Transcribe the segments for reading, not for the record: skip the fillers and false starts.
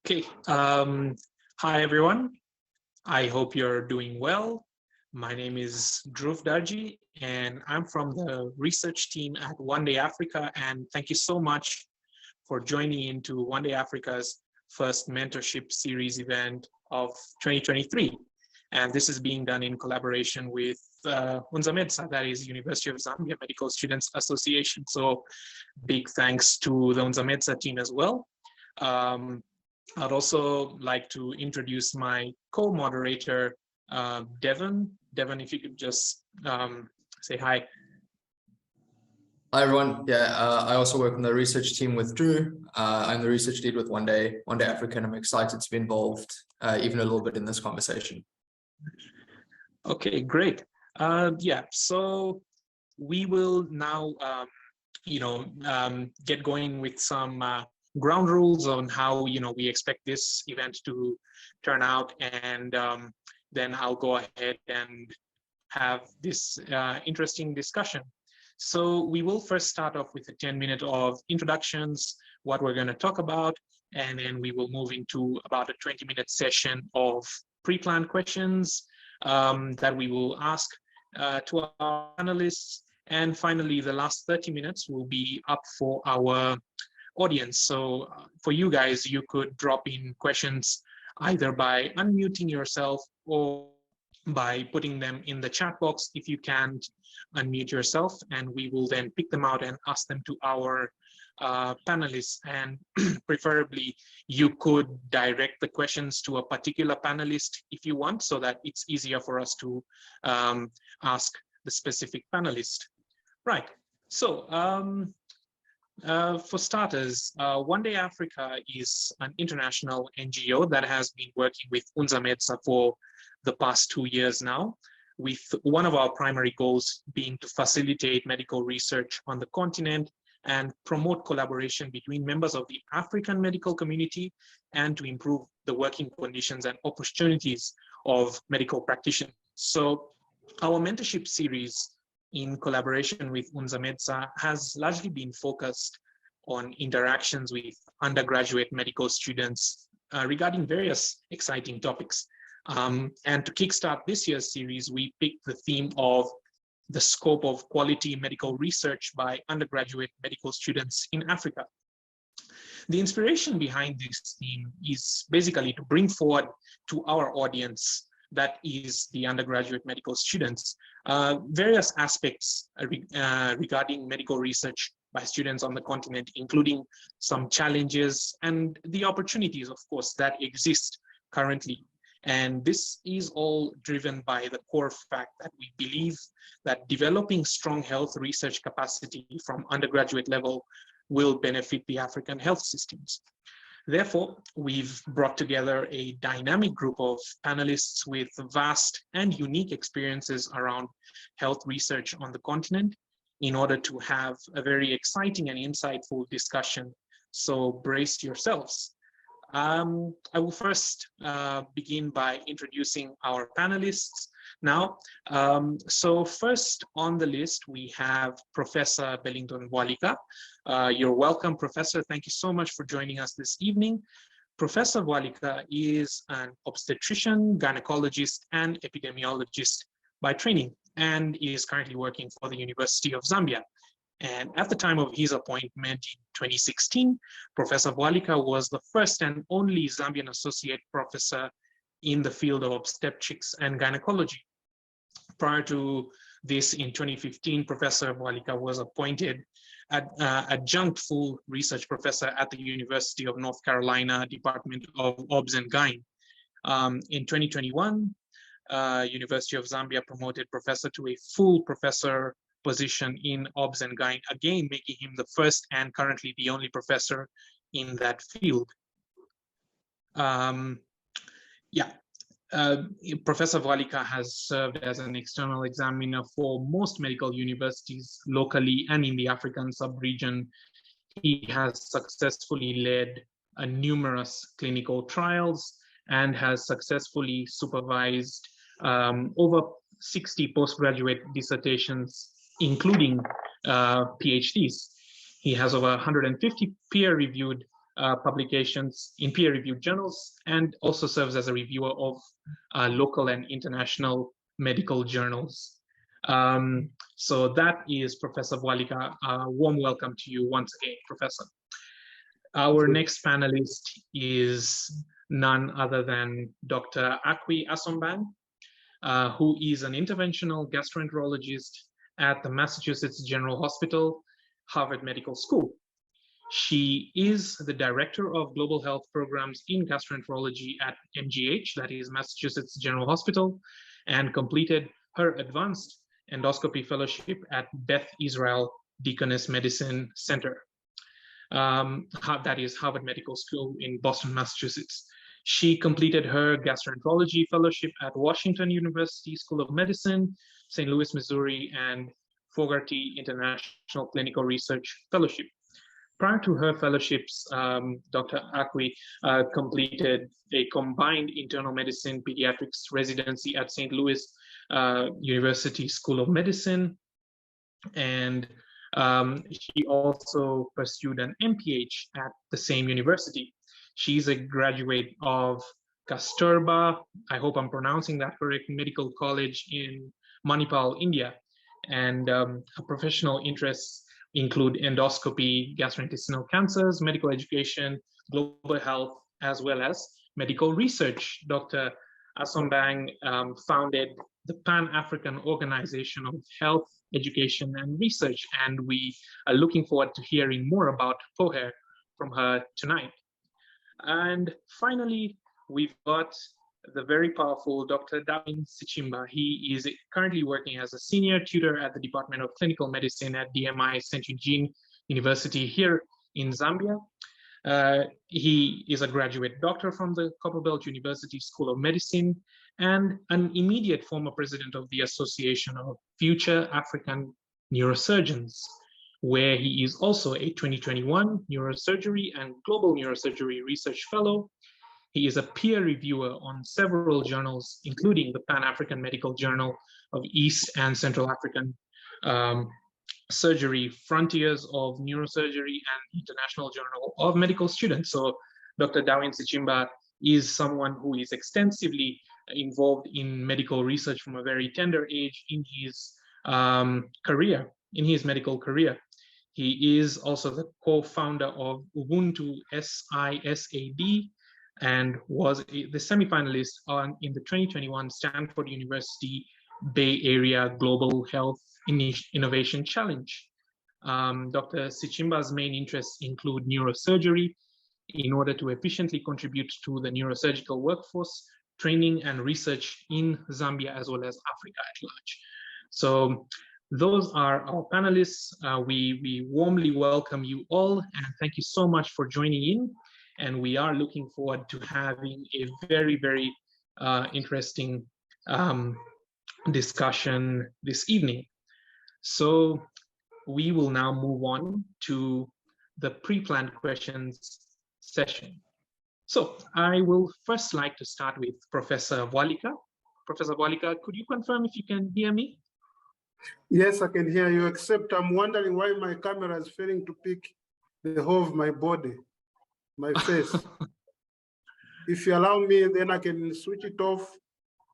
Okay. Hi, everyone. I hope you're doing well. My name is Dhruv Darji, and I'm from the research team at One Day Africa. And thank you so much for joining into One Day Africa's first mentorship series event of 2023. And this is being done in collaboration with UNZAMEDSA, that is University of Zambia Medical Students Association. So big thanks to the UNZAMEDSA team as well. I'd also like to introduce my co-moderator, Devon. Devon, if you could just say hi. Hi, everyone. I also work on the research team with Drew. I'm the research lead with One Day Africa, and I'm excited to be involved even a little bit in this conversation. Okay, great. So we will now, get going with some ground rules on how we expect this event to turn out, and then I'll go ahead and have this interesting discussion. So we will first start off with a 10-minute of introductions, what we're going to talk about, and then we will move into about a 20-minute session of pre-planned questions that we will ask to our panelists. And finally, the last 30 minutes will be up for our audience. So for you guys, you could drop in questions either by unmuting yourself or by putting them in the chat box if you can't unmute yourself, and we will then pick them out and ask them to our panelists. And preferably you could direct the questions to a particular panelist if you want, so that it's easier for us to ask the specific panelist. Right. So for starters, One Day Africa is an international NGO that has been working with UNZAMEDSA for the past 2 years now, with one of our primary goals being to facilitate medical research on the continent and promote collaboration between members of the African medical community, and to improve the working conditions and opportunities of medical practitioners. So our mentorship series, in collaboration with UNZAMEDSA, has largely been focused on interactions with undergraduate medical students regarding various exciting topics. And to kickstart this year's series, we picked the theme of the scope of quality medical research by undergraduate medical students in Africa. The inspiration behind this theme is basically to bring forward to our audience, that is the undergraduate medical students, various aspects regarding medical research by students on the continent, including some challenges and the opportunities, of course, that exist currently. And this is all driven by the core fact that we believe that developing strong health research capacity from undergraduate level will benefit the African health systems. Therefore, we've brought together a dynamic group of panelists with vast and unique experiences around health research on the continent in order to have a very exciting and insightful discussion. So brace yourselves. I will first begin by introducing our panelists now. So first on the list, we have Professor Bellington Walika. You're welcome, Professor. Thank you so much for joining us this evening. Professor Walika is an obstetrician, gynecologist, and epidemiologist by training, and is currently working for the University of Zambia. And at the time of his appointment in 2016, Professor Walika was the first and only Zambian associate professor in the field of obstetrics and gynecology. Prior to this, in 2015, Professor Walika was appointed adjunct full research professor at the University of North Carolina Department of Obs and Gyn. In 2021, University of Zambia promoted professor to a full professor position in Obs and Gyn, again making him the first and currently the only professor in that field. Professor Walika has served as an external examiner for most medical universities locally and in the African sub-region. He has successfully led numerous clinical trials and has successfully supervised over 60 postgraduate dissertations, including PhDs. He has over 150 peer-reviewed publications in peer-reviewed journals, and also serves as a reviewer of local and international medical journals. So that is Professor Bwalika. Warm welcome to you once again, Professor. Our next panelist is none other than Dr. Akwi Asombang, who is an interventional gastroenterologist at the Massachusetts General Hospital, Harvard Medical School. She is the Director of Global Health Programs in Gastroenterology at MGH, that is Massachusetts General Hospital, and completed her Advanced Endoscopy Fellowship at Beth Israel Deaconess Medicine Center. That is Harvard Medical School in Boston, Massachusetts. She completed her Gastroenterology Fellowship at Washington University School of Medicine, St. Louis, Missouri, and Fogarty International Clinical Research Fellowship. Prior to her fellowships, Dr. Akwi completed a combined internal medicine pediatrics residency at St. Louis University School of Medicine. And she also pursued an MPH at the same university. She's a graduate of Kasturba, I hope I'm pronouncing that correct, Medical College in Manipal, India. And her professional interests include endoscopy, gastrointestinal cancers, medical education, global health, as well as medical research. Dr. Asombang founded the Pan-African Organization of Health, Education, and Research, and we are looking forward to hearing more about POHER from her tonight. And finally, we've got the very powerful Dr. Darwin Sichimba. He is currently working as a senior tutor at the Department of Clinical Medicine at DMI St. Eugene University here in Zambia. He is a graduate doctor from the Copperbelt University School of Medicine and an immediate former president of the Association of Future African Neurosurgeons, where he is also a 2021 Neurosurgery and Global Neurosurgery Research Fellow. He is a peer reviewer on several journals, including the Pan-African Medical Journal of East and Central African Surgery, Frontiers of Neurosurgery, and International Journal of Medical Students. So Dr. Darwin Sichimba is someone who is extensively involved in medical research from a very tender age in his medical career. He is also the co-founder of Ubuntu SISAD, and was the semi-finalist in the 2021 Stanford University Bay Area Global Health Innovation Challenge. Dr. Sichimba's main interests include neurosurgery in order to efficiently contribute to the neurosurgical workforce, training and research in Zambia as well as Africa at large. So those are our panelists. We warmly welcome you all and thank you so much for joining in. And we are looking forward to having a very, very interesting discussion this evening. So we will now move on to the pre-planned questions session. So I will first like to start with Professor Bwalika. Professor Bwalika, could you confirm if you can hear me? Yes, I can hear you, except I'm wondering why my camera is failing to pick the whole of my body. My face. If you allow me, then I can switch it off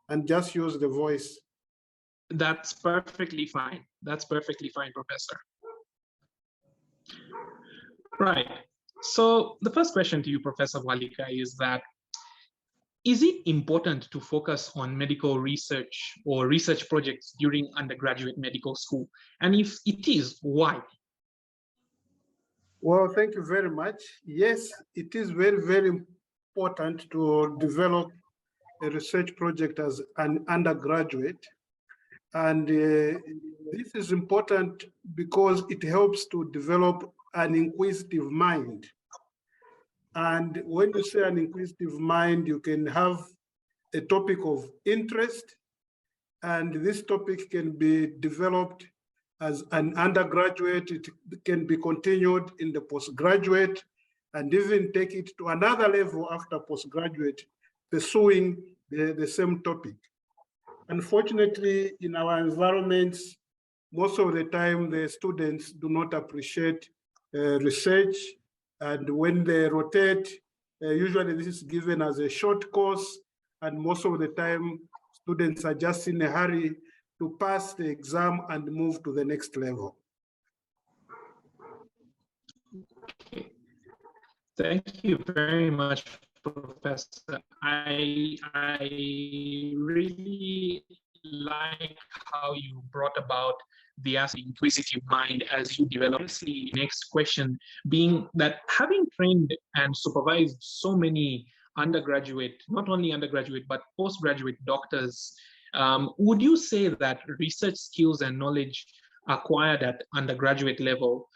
and just use the voice. That's perfectly fine. That's perfectly fine, Professor. Right. So the first question to you, Professor Bwalika, is that, is it important to focus on medical research or research projects during undergraduate medical school? And if it is, why? Well, thank you very much. Yes, it is very, very important to develop a research project as an undergraduate. And this is important because it helps to develop an inquisitive mind. And when you say an inquisitive mind, you can have a topic of interest, and this topic can be developed as an undergraduate. It can be continued in the postgraduate, and even take it to another level after postgraduate, pursuing the same topic. Unfortunately, in our environments, most of the time the students do not appreciate research, And when they rotate, usually this is given as a short course, and most of the time students are just in a hurry to pass the exam and move to the next level. Okay. Thank you very much, Professor. I really like how you brought about the inquisitive mind as you develop. Obviously, next question being that having trained and supervised so many undergraduate, not only undergraduate, but postgraduate doctors, would you say that research skills and knowledge acquired at undergraduate level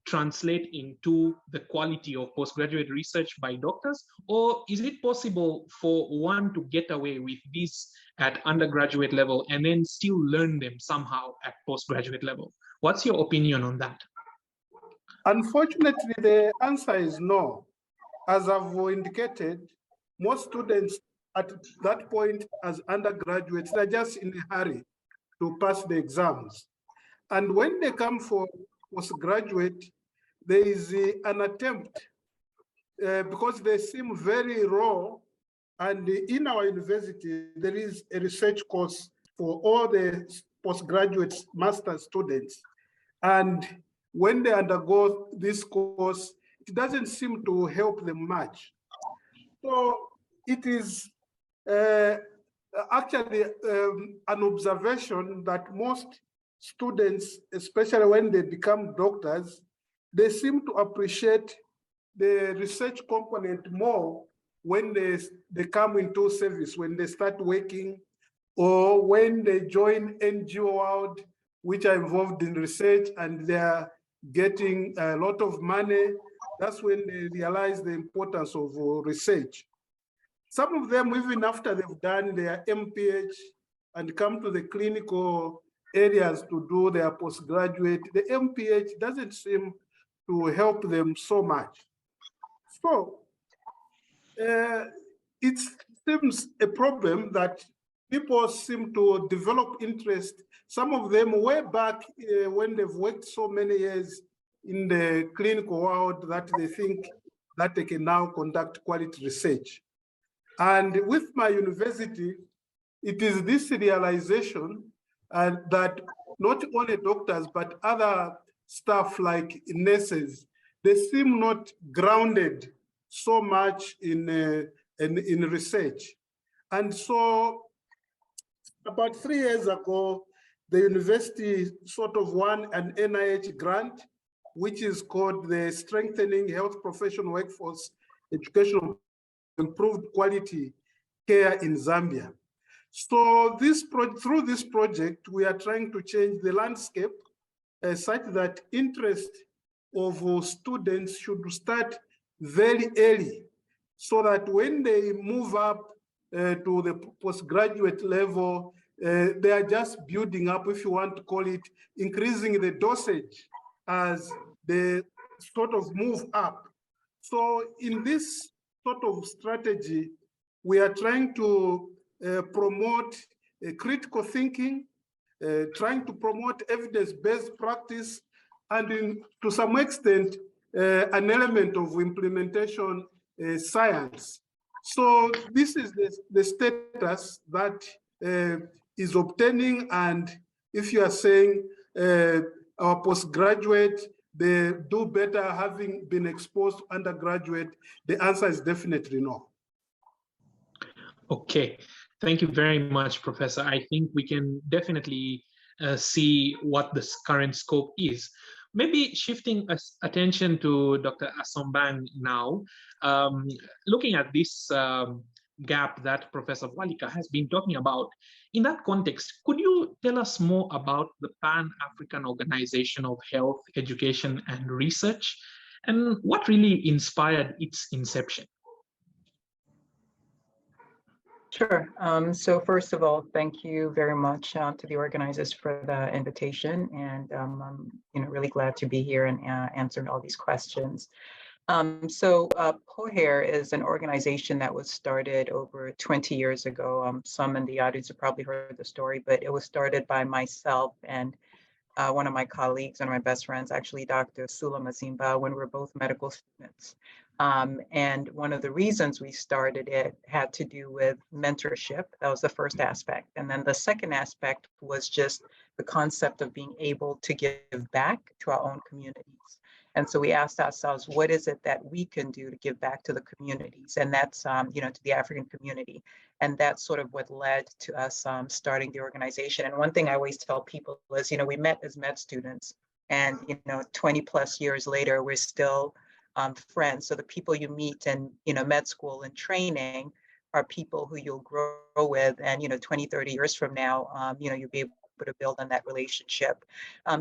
translate into the quality of postgraduate research by doctors? Or is it possible for one to get away with this at undergraduate level and then still learn them somehow at postgraduate level? What's your opinion on that? Unfortunately, the answer is no. As I've indicated, most students at that point as undergraduates, they're just in a hurry to pass the exams. And when they come for postgraduate, there is an attempt because they seem very raw. And in our university, there is a research course for all the postgraduate master students. And when they undergo this course, it doesn't seem to help them much. So it is actually an observation that most students, especially when they become doctors, they seem to appreciate the research component more when they come into service, when they start working, or when they join NGO world, which are involved in research and they're getting a lot of money. That's when they realize the importance of research. Some of them, even after they've done their MPH and come to the clinical areas to do their postgraduate, the MPH doesn't seem to help them so much. So it seems a problem that people seem to develop interest, some of them way back when they've worked so many years in the clinical world, that they think that they can now conduct quality research. And with my university, it is this realization that not only doctors, but other staff like nurses, they seem not grounded so much in research. And so about 3 years ago, the university sort of won an NIH grant, which is called the Strengthening Health Professional Workforce Education Improved Quality Care in Zambia. So through this project, we are trying to change the landscape such that interest of students should start very early, so that when they move up to the postgraduate level, they are just building up, if you want to call it, increasing the dosage as they sort of move up. So in this sort of strategy, we are trying to promote critical thinking, trying to promote evidence-based practice, and to some extent, an element of implementation science. So this is the status that is obtaining. And if you are saying our postgraduate, they do better having been exposed to undergraduate, the answer is definitely no. Okay, thank you very much, Professor. I think we can definitely see what the current scope is. Maybe shifting attention to Dr. Asombang now, looking at this gap that Professor Walika has been talking about. In that context, could you tell us more about the Pan-African Organization of Health, Education and Research, and what really inspired its inception? Sure. So first of all, thank you very much to the organizers for the invitation, and I'm really glad to be here and answering all these questions. So POHER is an organization that was started over 20 years ago. Some in the audience have probably heard the story, but it was started by myself and one of my colleagues, one of my best friends, actually Dr. Sula Mazimba, when we were both medical students. And one of the reasons we started it had to do with mentorship. That was the first aspect. And then the second aspect was just the concept of being able to give back to our own communities. And so we asked ourselves, what is it that we can do to give back to the communities? And that's, to the African community. And that's sort of what led to us starting the organization. And one thing I always tell people is, we met as med students, and 20 plus years later, we're still friends. So the people you meet in med school and training are people who you'll grow with, and 20, 30 years from now, you'll be able to build on that relationship.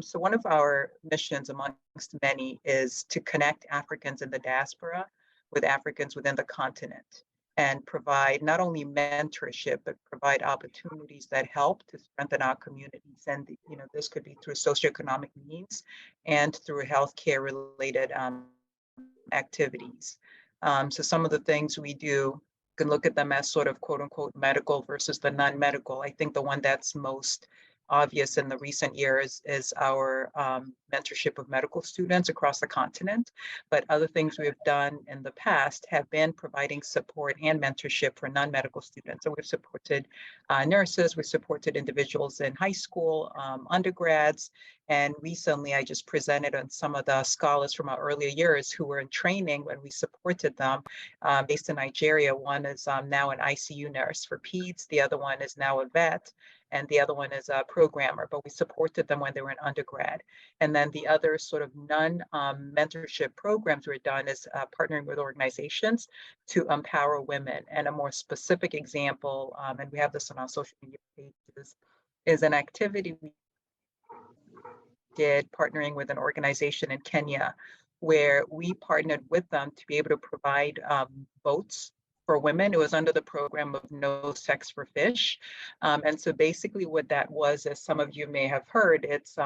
So one of our missions amongst many is to connect Africans in the diaspora with Africans within the continent, and provide not only mentorship, but provide opportunities that help to strengthen our communities. And this could be through socioeconomic means and through healthcare related activities. So some of the things we do, you can look at them as sort of quote unquote medical versus the non-medical. I think the one that's most obvious in the recent years is our mentorship of medical students across the continent. But other things we've done in the past have been providing support and mentorship for non-medical students. So we've supported nurses, we've supported individuals in high school, undergrads, and recently I just presented on some of the scholars from our earlier years who were in training when we supported them based in Nigeria. One is now an ICU nurse for peds, the other one is now a vet, and the other one is a programmer, but we supported them when they were in undergrad. And then the other sort of non-mentorship programs we've done is partnering with organizations to empower women. And a more specific example, and we have this on our social media pages, is an activity we did partnering with an organization in Kenya, where we partnered with them to be able to provide boats for women. It was under the program of No Sex for Fish. And so basically what that was, as some of you may have heard, it's,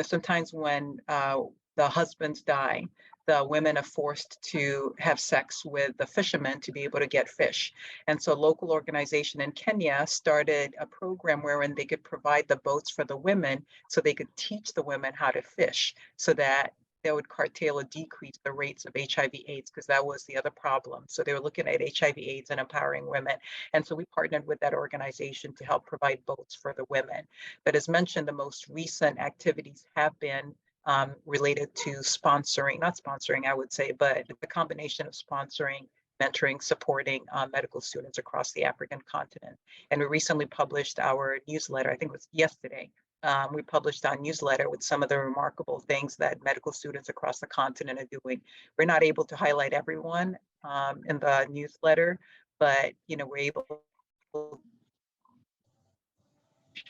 sometimes when the husbands die, the women are forced to have sex with the fishermen to be able to get fish. And so a local organization in Kenya started a program wherein they could provide the boats for the women so they could teach the women how to fish, so that they would curtail or decrease the rates of HIV/AIDS, because that was the other problem. So they were looking at HIV/AIDS and empowering women. And so we partnered with that organization to help provide boats for the women. But as mentioned, the most recent activities have been related to sponsoring, not sponsoring, I would say, but the combination of sponsoring, mentoring, supporting medical students across the African continent. And we recently published our newsletter, I think it was yesterday. We published our newsletter with some of the remarkable things that medical students across the continent are doing. We're not able to highlight everyone in the newsletter, but we're able to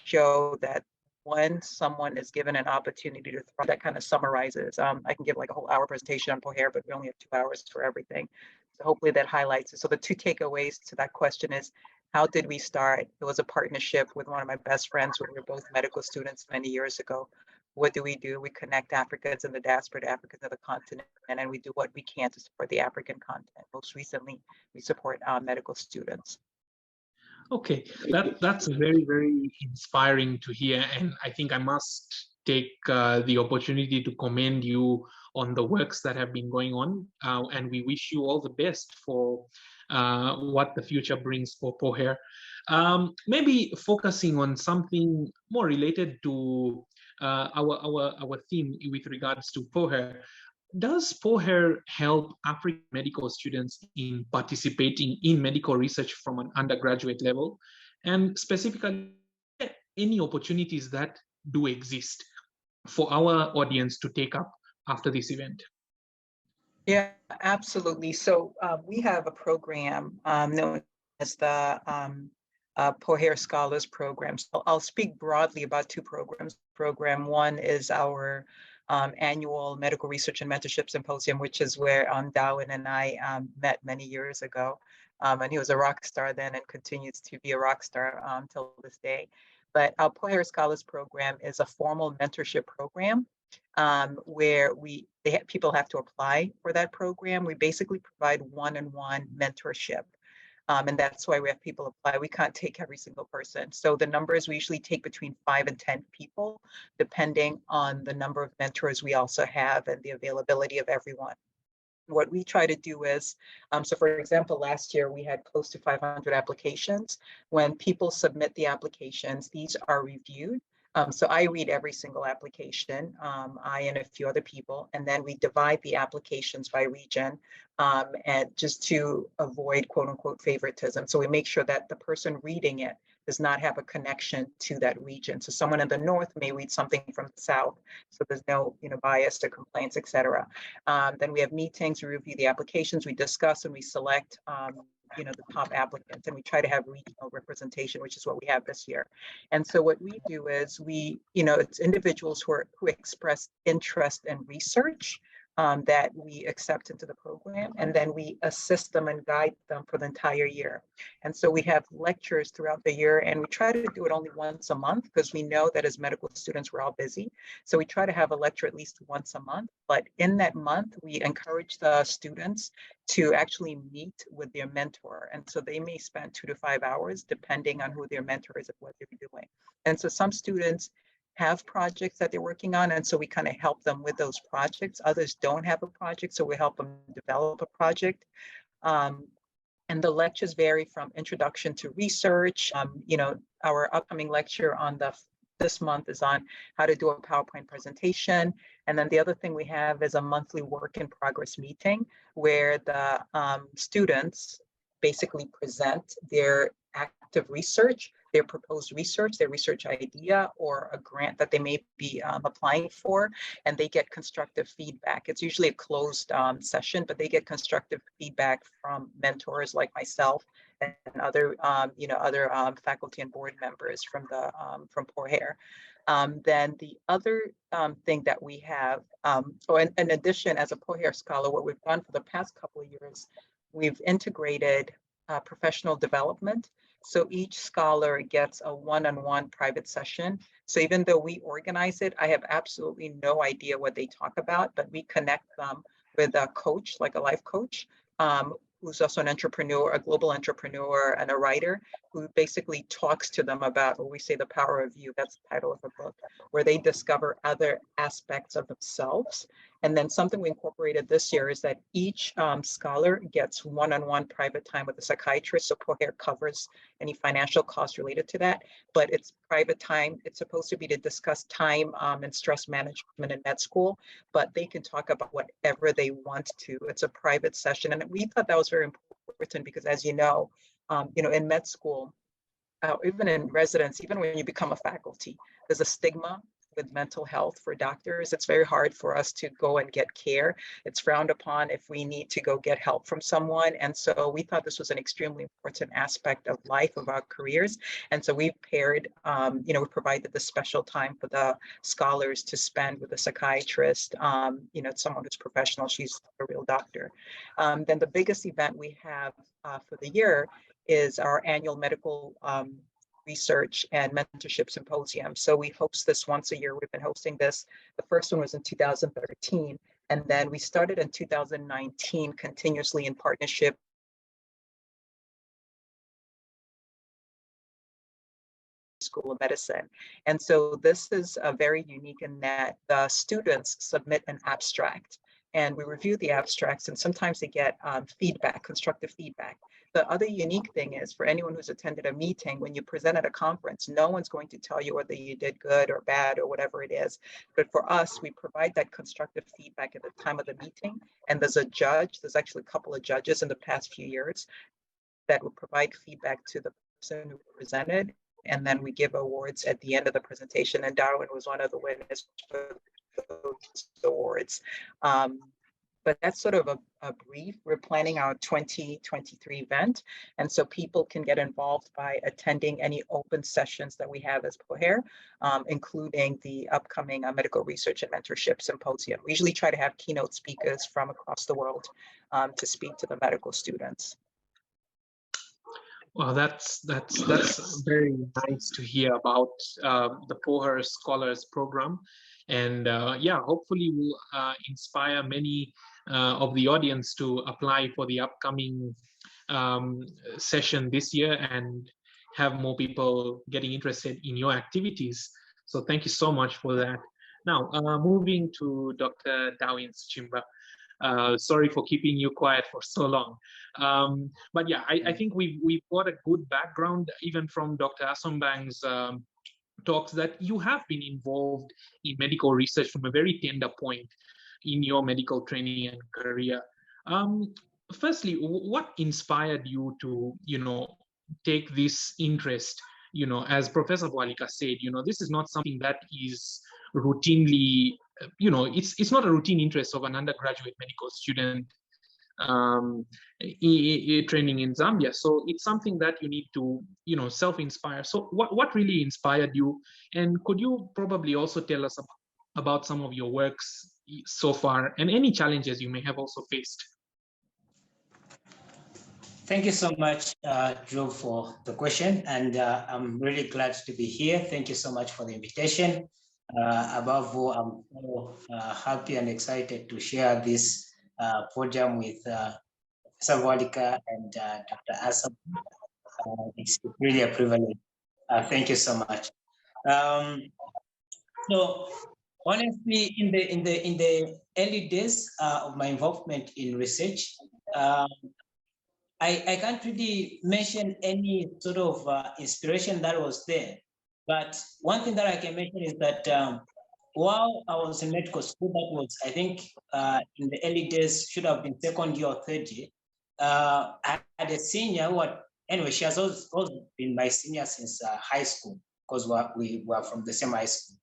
show that when someone is given an opportunity to thrive, that kind of summarizes. I can give like a whole hour presentation on Poher, but we only have 2 hours for everything. So hopefully that highlights it. So the 2 takeaways to that question is, how did we start? It was a partnership with one of my best friends when we were both medical students many years ago. What do? We connect Africans in the diaspora to Africans of the continent, and we do what we can to support the African continent. Most recently, we support medical students. Okay, that's very, very inspiring to hear. And I think I must take the opportunity to commend you on the works that have been going on. And we wish you all the best for what the future brings for Poher. Maybe focusing on something more related to our theme with regards to Poher. Does Poher help African medical students in participating in medical research from an undergraduate level? And specifically, any opportunities that do exist for our audience to take up after this event? Yeah, absolutely. So we have a program known as the Poher Scholars Program. So I'll speak broadly about 2 programs. Program 1 is our annual Medical Research and Mentorship Symposium, which is where Darwin and I met many years ago. And he was a rock star then and continues to be a rock star till this day. But our Poher Scholars Program is a formal mentorship program where people have to apply for that program. We basically provide one-on-one mentorship And that's why we have people apply. We can't take every single person. So the numbers, we usually take between 5 and 10 people, depending on the number of mentors we also have and the availability of everyone. What we try to do is, so for example, last year we had close to 500 applications. When people submit the applications, these are reviewed. So I read every single application, I and a few other people, and then we divide the applications by region, and just to avoid quote unquote favoritism. So we make sure that the person reading it does not have a connection to that region. So someone in the north may read something from the south, so there's no bias or complaints, etc. Then we have meetings, we review the applications, we discuss and we select the top applicants, and we try to have regional representation, which is what we have this year. And so what we do is it's individuals who express interest in research that we accept into the program, and then we assist them and guide them for the entire year. And so we have lectures throughout the year, and we try to do it only once a month because we know that as medical students, we're all busy. So we try to have a lecture at least once a month, but in that month, we encourage the students to actually meet with their mentor. And so they may spend 2 to 5 hours depending on who their mentor is and what they're doing. And so some students have projects that they're working on, and so we kind of help them with those projects. Others don't have a project, so we help them develop a project. And the lectures vary from introduction to research. Our upcoming lecture on this month is on how to do a PowerPoint presentation. And then the other thing we have is a monthly work in progress meeting where the students basically present their active research, their proposed research, their research idea, or a grant that they may be applying for, and they get constructive feedback. It's usually a closed session, but they get constructive feedback from mentors like myself and other, faculty and board members from Poor Hair. Then the other thing that we have, in addition, as a Poor Hair scholar, what we've done for the past couple of years, we've integrated professional development. So each scholar gets a one-on-one private session. So even though we organize it, I have absolutely no idea what they talk about, but we connect them with a coach, like a life coach, who's also an entrepreneur, a global entrepreneur, and a writer, who basically talks to them about what we say, the power of you. That's the title of the book, where they discover other aspects of themselves. And then something we incorporated this year is that each scholar gets one-on-one private time with a psychiatrist. So Poor Hair covers any financial costs related to that, but it's private time. It's supposed to be to discuss time and stress management in med school, but they can talk about whatever they want to. It's a private session. And we thought that was very important because, as you know, in med school, even in residence, even when you become a faculty, there's a stigma with mental health for doctors. It's very hard for us to go and get care. It's frowned upon if we need to go get help from someone. And so we thought this was an extremely important aspect of life, of our careers. And so we paired, we provided the special time for the scholars to spend with a psychiatrist, someone who's professional. She's a real doctor. Then the biggest event we have for the year is our annual medical research and mentorship symposium. So we host this once a year. We've been hosting this. The first one was in 2013. And then we started in 2019 continuously in partnership School of Medicine. And so this is very unique in that the students submit an abstract and we review the abstracts, and sometimes they get feedback, constructive feedback. The other unique thing is, for anyone who's attended a meeting, when you present at a conference, no one's going to tell you whether you did good or bad or whatever it is. But for us, we provide that constructive feedback at the time of the meeting. And there's a judge, there's actually a couple of judges in the past few years that will provide feedback to the person who presented. And then we give awards at the end of the presentation. And Darwin was one of the winners for those awards. But that's sort of a brief. We're planning our 2023 event. And so people can get involved by attending any open sessions that we have as Poor Hair, including the upcoming medical research and mentorship symposium. We usually try to have keynote speakers from across the world to speak to the medical students. Well, that's very nice to hear about the Poor Hair Scholars Program. And hopefully we'll inspire many of the audience to apply for the upcoming session this year and have more people getting interested in your activities. So thank you so much for that. Now, moving to Dr. Dawins Chimba. Sorry for keeping you quiet for so long. But yeah, I think we've got a good background, even from Dr. Asombang's talks, that you have been involved in medical research from a very tender point in your medical training and career. Firstly, what inspired you to, take this interest? As Professor Bwalika said, this is not something that is routinely, it's not a routine interest of an undergraduate medical student training in Zambia. So it's something that you need to, self-inspire. So what really inspired you? And could you probably also tell us about some of your works so far and any challenges you may have also faced? Thank you so much, Joe, for the question. And I'm really glad to be here. Thank you so much for the invitation. Above all, I'm so happy and excited to share this podium with Professor Bwalika and Dr. Asam. It's really a privilege. Thank you so much. So honestly, in the early days of my involvement in research, I can't really mention any sort of inspiration that was there. But one thing that I can mention is that while I was in medical school, that was, I think, in the early days, should have been second year or third year, I had a senior who had, anyway, she has always been my senior since high school, because we were from the same high school.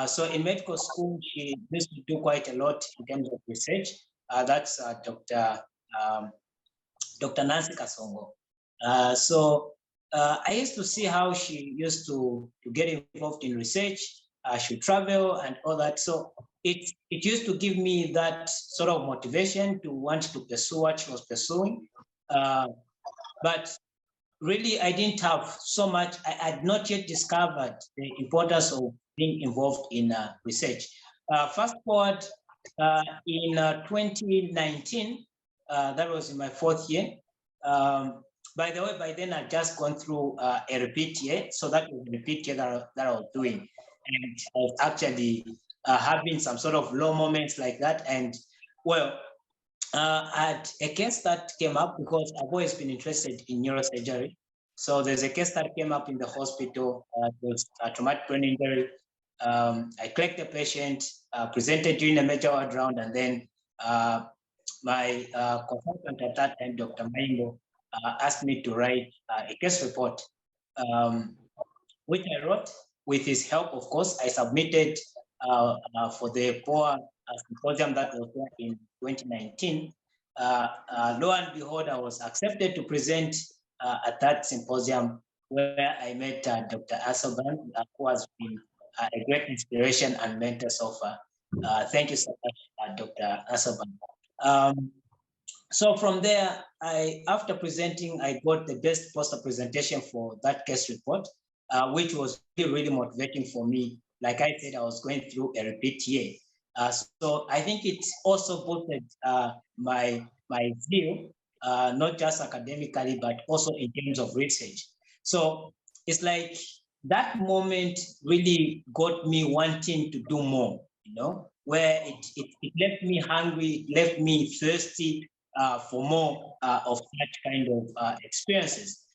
So in medical school, she used to do quite a lot in terms of research. That's Dr. Nancy Kasongo. So I used to see how she used to get involved in research. She would travel and all that. So it used to give me that sort of motivation to want to pursue what she was pursuing. But really, I didn't have so much. I had not yet discovered the importance of being involved in research. Fast forward in 2019, that was in my fourth year. By the way, by then I'd just gone through a repeat year. So that was the repeat year that I was doing. And I was actually having some sort of low moments like that. And well, I had a case that came up because I've always been interested in neurosurgery. So there's a case that came up in the hospital. It was a traumatic brain injury. I collected the patient, presented during a major ward round, and then my consultant at that time, Dr. Maingo, asked me to write a case report, which I wrote with his help. Of course, I submitted for the POA symposium that was there in 2019. Lo and behold, I was accepted to present at that symposium, where I met Dr. Asoban, who has been a great inspiration and mentor so far. Thank you so much, Dr. Asoban. So from there, after presenting, I got the best poster presentation for that case report, which was really, really motivating for me. Like I said, I was going through a repeat year. So I think it also boosted my zeal, not just academically, but also in terms of research. So it's like that moment really got me wanting to do more, where it left me hungry, it left me thirsty for more of that kind of experiences.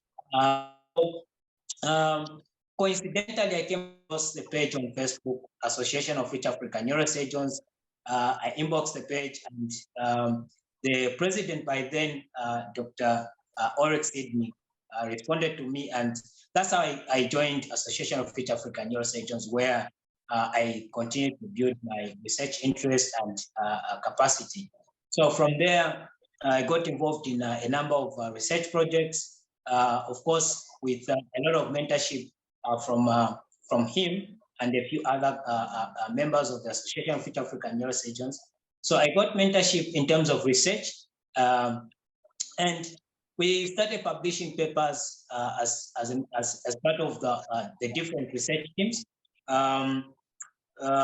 Coincidentally, I came across the page on Facebook, Association of East African Neurosurgeons. I inboxed the page, and the president by then, Dr. Oryx Sidney, responded to me, and that's how I joined Association of East African Neurosurgeons, where I continued to build my research interest and capacity. So from there, I got involved in a number of research projects, of course, with a lot of mentorship from him and a few other members of the Association of East African Neurosurgeons. So I got mentorship in terms of research, and we started publishing papers as part of the different research teams.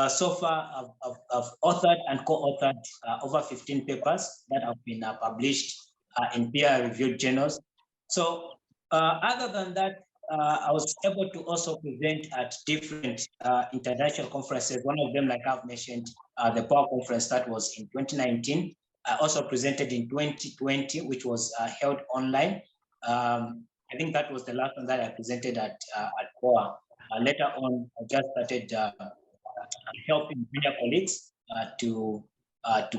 So far, I've authored and co-authored over 15 papers that have been published in peer-reviewed journals. So other than that, I was able to also present at different international conferences. One of them, like I've mentioned, the Power Conference that was in 2019. I also presented in 2020, which was held online. I think that was the last one that I presented at Power. Later on, I just started helping junior colleagues to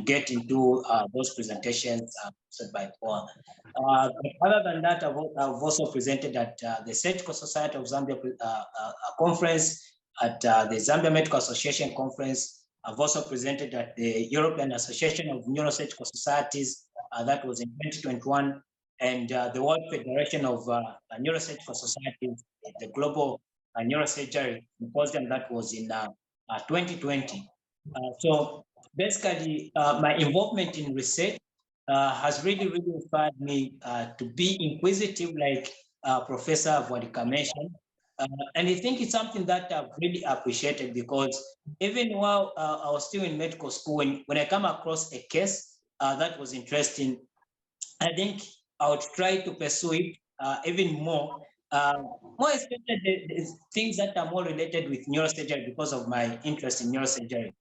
get into those presentations set by Power. Other than that, I've also presented at the Surgical Society of Zambia conference, at the Zambia Medical Association conference. I've also presented at the European Association of Neurosurgical Societies, that was in 2021, and the World Federation of Neurosurgical Societies, the Global Neurosurgery Symposium, that was in 2020. So basically, my involvement in research has really inspired me to be inquisitive, like Professor Vodika mentioned. And I think it's something that I've really appreciated, because even while I was still in medical school, when I come across a case that was interesting, I think I would try to pursue it even more especially the things that are more related with neurosurgery, because of my interest in neurosurgery.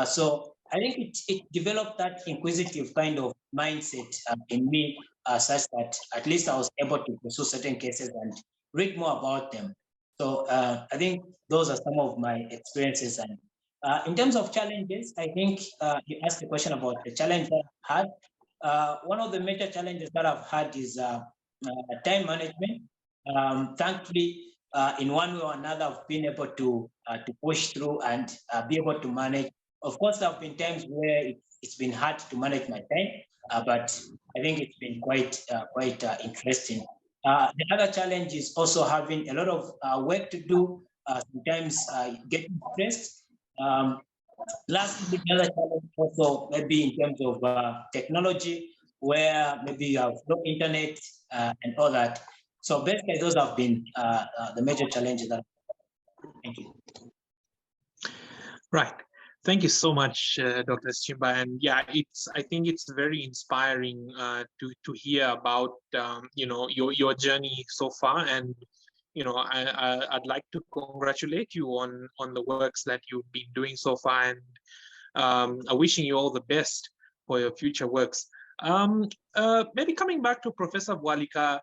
So I think it developed that inquisitive kind of mindset in me, such that at least I was able to pursue certain cases and read more about them. So I think those are some of my experiences. And in terms of challenges, I think you asked the question about the challenge that I've had. One of the major challenges that I've had is time management. Thankfully, in one way or another, I've been able to push through and be able to manage. Of course, there have been times where it's been hard to manage my time, but I think it's been quite interesting. The other challenge is also having a lot of work to do, sometimes getting stressed. Lastly, the other challenge also maybe in terms of technology, where maybe you have no internet and all that. So basically, those have been the major challenges that. Thank you. Right. Thank you so much, Dr. Schimba. And yeah, I think it's very inspiring to hear about your journey so far. And I'd like to congratulate you on the works that you've been doing so far, and I'm wishing you all the best for your future works. Maybe coming back to Professor Bwalika,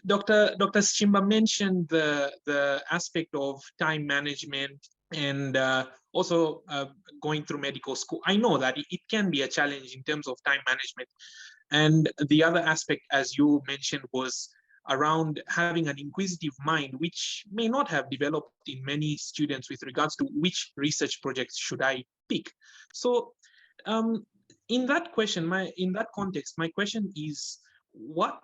Dr. Schimba mentioned the aspect of time management and also going through medical school. I know that it can be a challenge in terms of time management. And the other aspect, as you mentioned, was around having an inquisitive mind, which may not have developed in many students with regards to which research projects should I pick. So in that context, my question is, what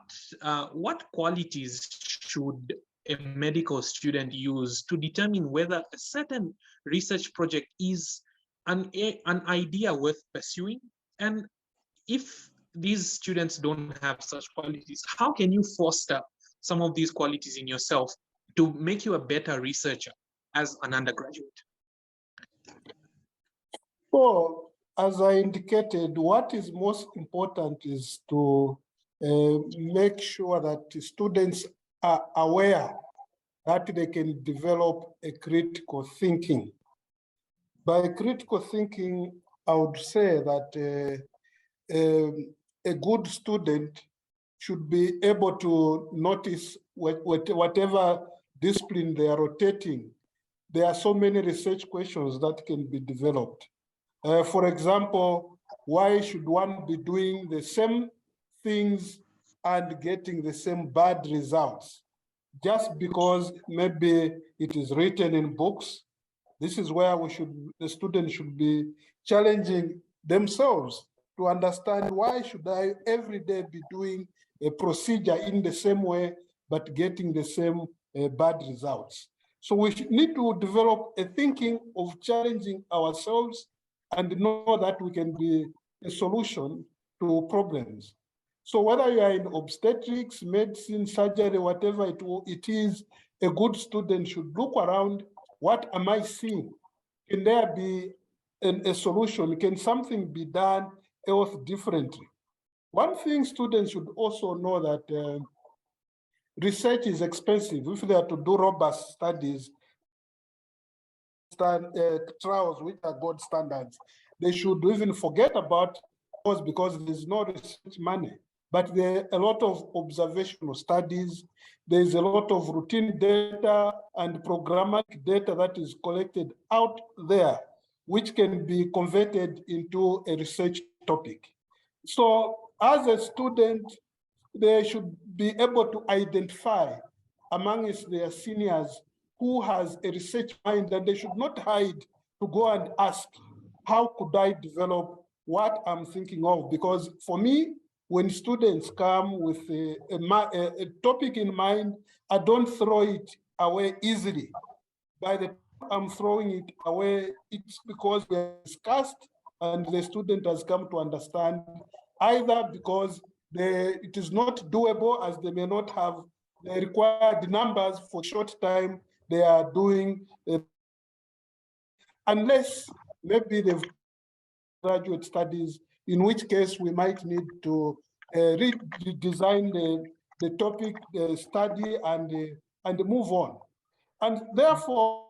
qualities should a medical student use to determine whether a certain research project is an idea worth pursuing? And if these students don't have such qualities, how can you foster some of these qualities in yourself to make you a better researcher as an undergraduate? Well, as I indicated, what is most important is to make sure that students are aware that they can develop a critical thinking. By critical thinking, I would say that a good student should be able to notice whatever discipline they are rotating. There are so many research questions that can be developed. For example, why should one be doing the same things and getting the same bad results? Just because maybe it is written in books. This is where the students should be challenging themselves to understand, why should I every day be doing a procedure in the same way, but getting the same bad results? So we need to develop a thinking of challenging ourselves and know that we can be a solution to problems. So whether you are in obstetrics, medicine, surgery, whatever it is, a good student should look around. What am I seeing? Can there be a solution? Can something be done else differently? One thing students should also know that research is expensive. If they are to do robust studies, trials which are gold standards, they should even forget about those because there's no research money. But there are a lot of observational studies. There's a lot of routine data and programmatic data that is collected out there, which can be converted into a research topic. So as a student, they should be able to identify amongst their seniors who has a research mind, and they should not hide to go and ask, how could I develop what I'm thinking of? Because for me, when students come with a topic in mind, I don't throw it away easily. By the time I'm throwing it away, it's because we discussed and the student has come to understand, either because it is not doable as they may not have the required numbers for short time they are doing, unless maybe they've graduate studies, in which case we might need to redesign the topic, the study, and move on. And therefore,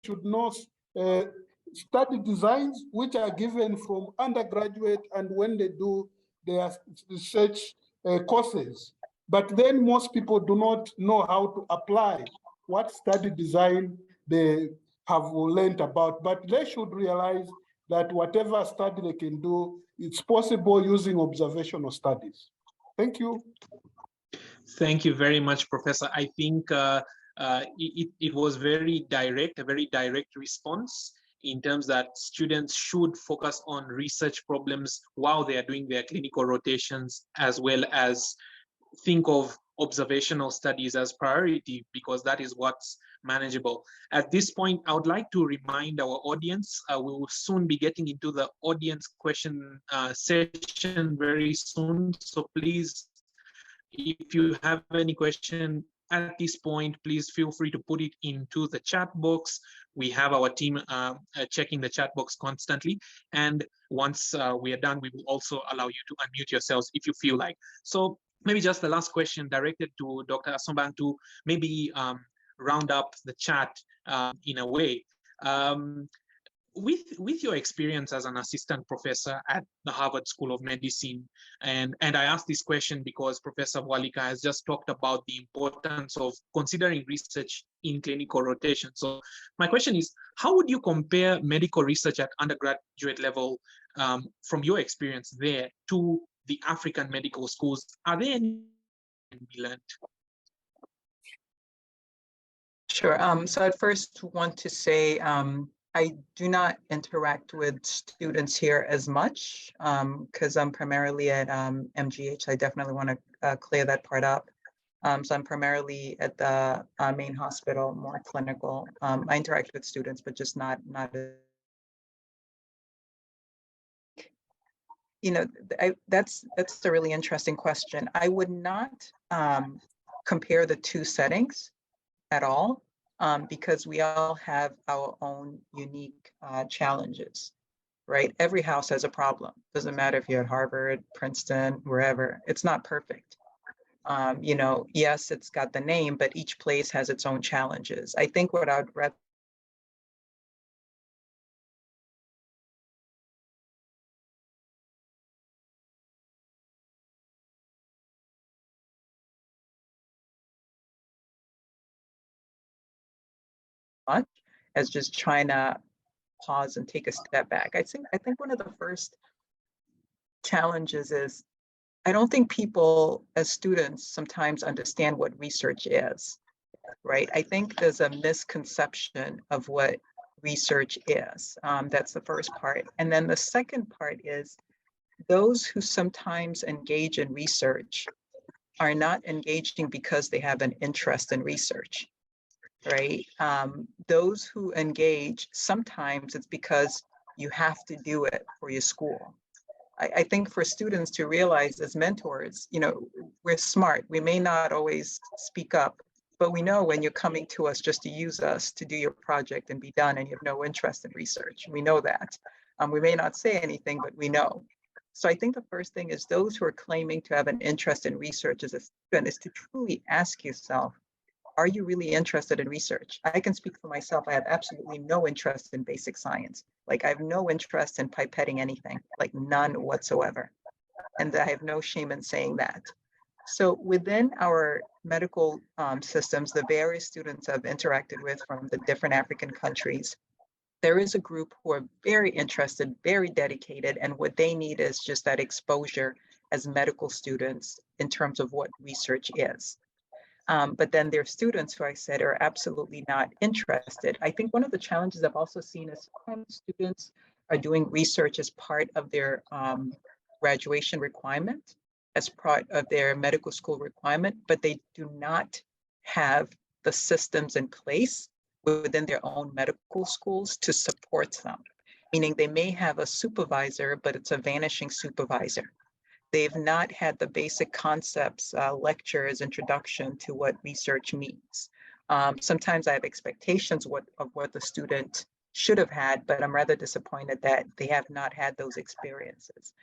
should know study designs which are given from undergraduate and when they do their research courses. But then most people do not know how to apply what study design they have learned about. But they should realize that whatever study they can do, it's possible using observational studies. Thank you. Thank you very much, Professor. I think it was a very direct response in terms that students should focus on research problems while they are doing their clinical rotations, as well as think of observational studies as priority, because that is what's manageable. At this point, I would like to remind our audience, we will soon be getting into the audience question session very soon. So please, if you have any question at this point, please feel free to put it into the chat box. We have our team checking the chat box constantly. And once we are done, we will also allow you to unmute yourselves if you feel like. So maybe just the last question directed to Dr. Asomban to maybe round up the chat in a way. With your experience as an assistant professor at the Harvard School of Medicine, and I ask this question because Professor Walika has just talked about the importance of considering research in clinical rotation. So my question is, how would you compare medical research at undergraduate level from your experience there to the African medical schools? Are there any we learned? Sure. So I'd first want to say I do not interact with students here as much because I'm primarily at MGH. I definitely want to clear that part up. So I'm primarily at the main hospital, more clinical. I interact with students, but just not. You know, that's a really interesting question. I would not compare the two settings at all. Because we all have our own unique challenges, right? Every house has a problem. Doesn't matter if you're at Harvard, Princeton, wherever, it's not perfect. You know, yes, it's got the name, but each place has its own challenges. I think what I'd rather much as just trying to pause and take a step back. I think one of the first challenges is I don't think people as students sometimes understand what research is, right? I think there's a misconception of what research is. That's the first part. And then the second part is those who sometimes engage in research are not engaging because they have an interest in research, right? Those who engage, sometimes it's because you have to do it for your school. I think for students to realize as mentors, you know, we're smart. We may not always speak up, but we know when you're coming to us just to use us to do your project and be done and you have no interest in research. We know that. We may not say anything, but we know. So I think the first thing is those who are claiming to have an interest in research as a student is to truly ask yourself, are you really interested in research? I can speak for myself. I have absolutely no interest in basic science. Like I have no interest in pipetting anything, like none whatsoever. And I have no shame in saying that. So within our medical systems, the various students I've interacted with from the different African countries, there is a group who are very interested, very dedicated, and what they need is just that exposure as medical students in terms of what research is. But then there are students who I said are absolutely not interested. I think one of the challenges I've also seen is sometimes students are doing research as part of their graduation requirement, as part of their medical school requirement, but they do not have the systems in place within their own medical schools to support them. Meaning they may have a supervisor, but it's a vanishing supervisor. They've not had the basic concepts, lectures, introduction to what research means. Sometimes I have expectations of what the student should have had, but I'm rather disappointed that they have not had those experiences.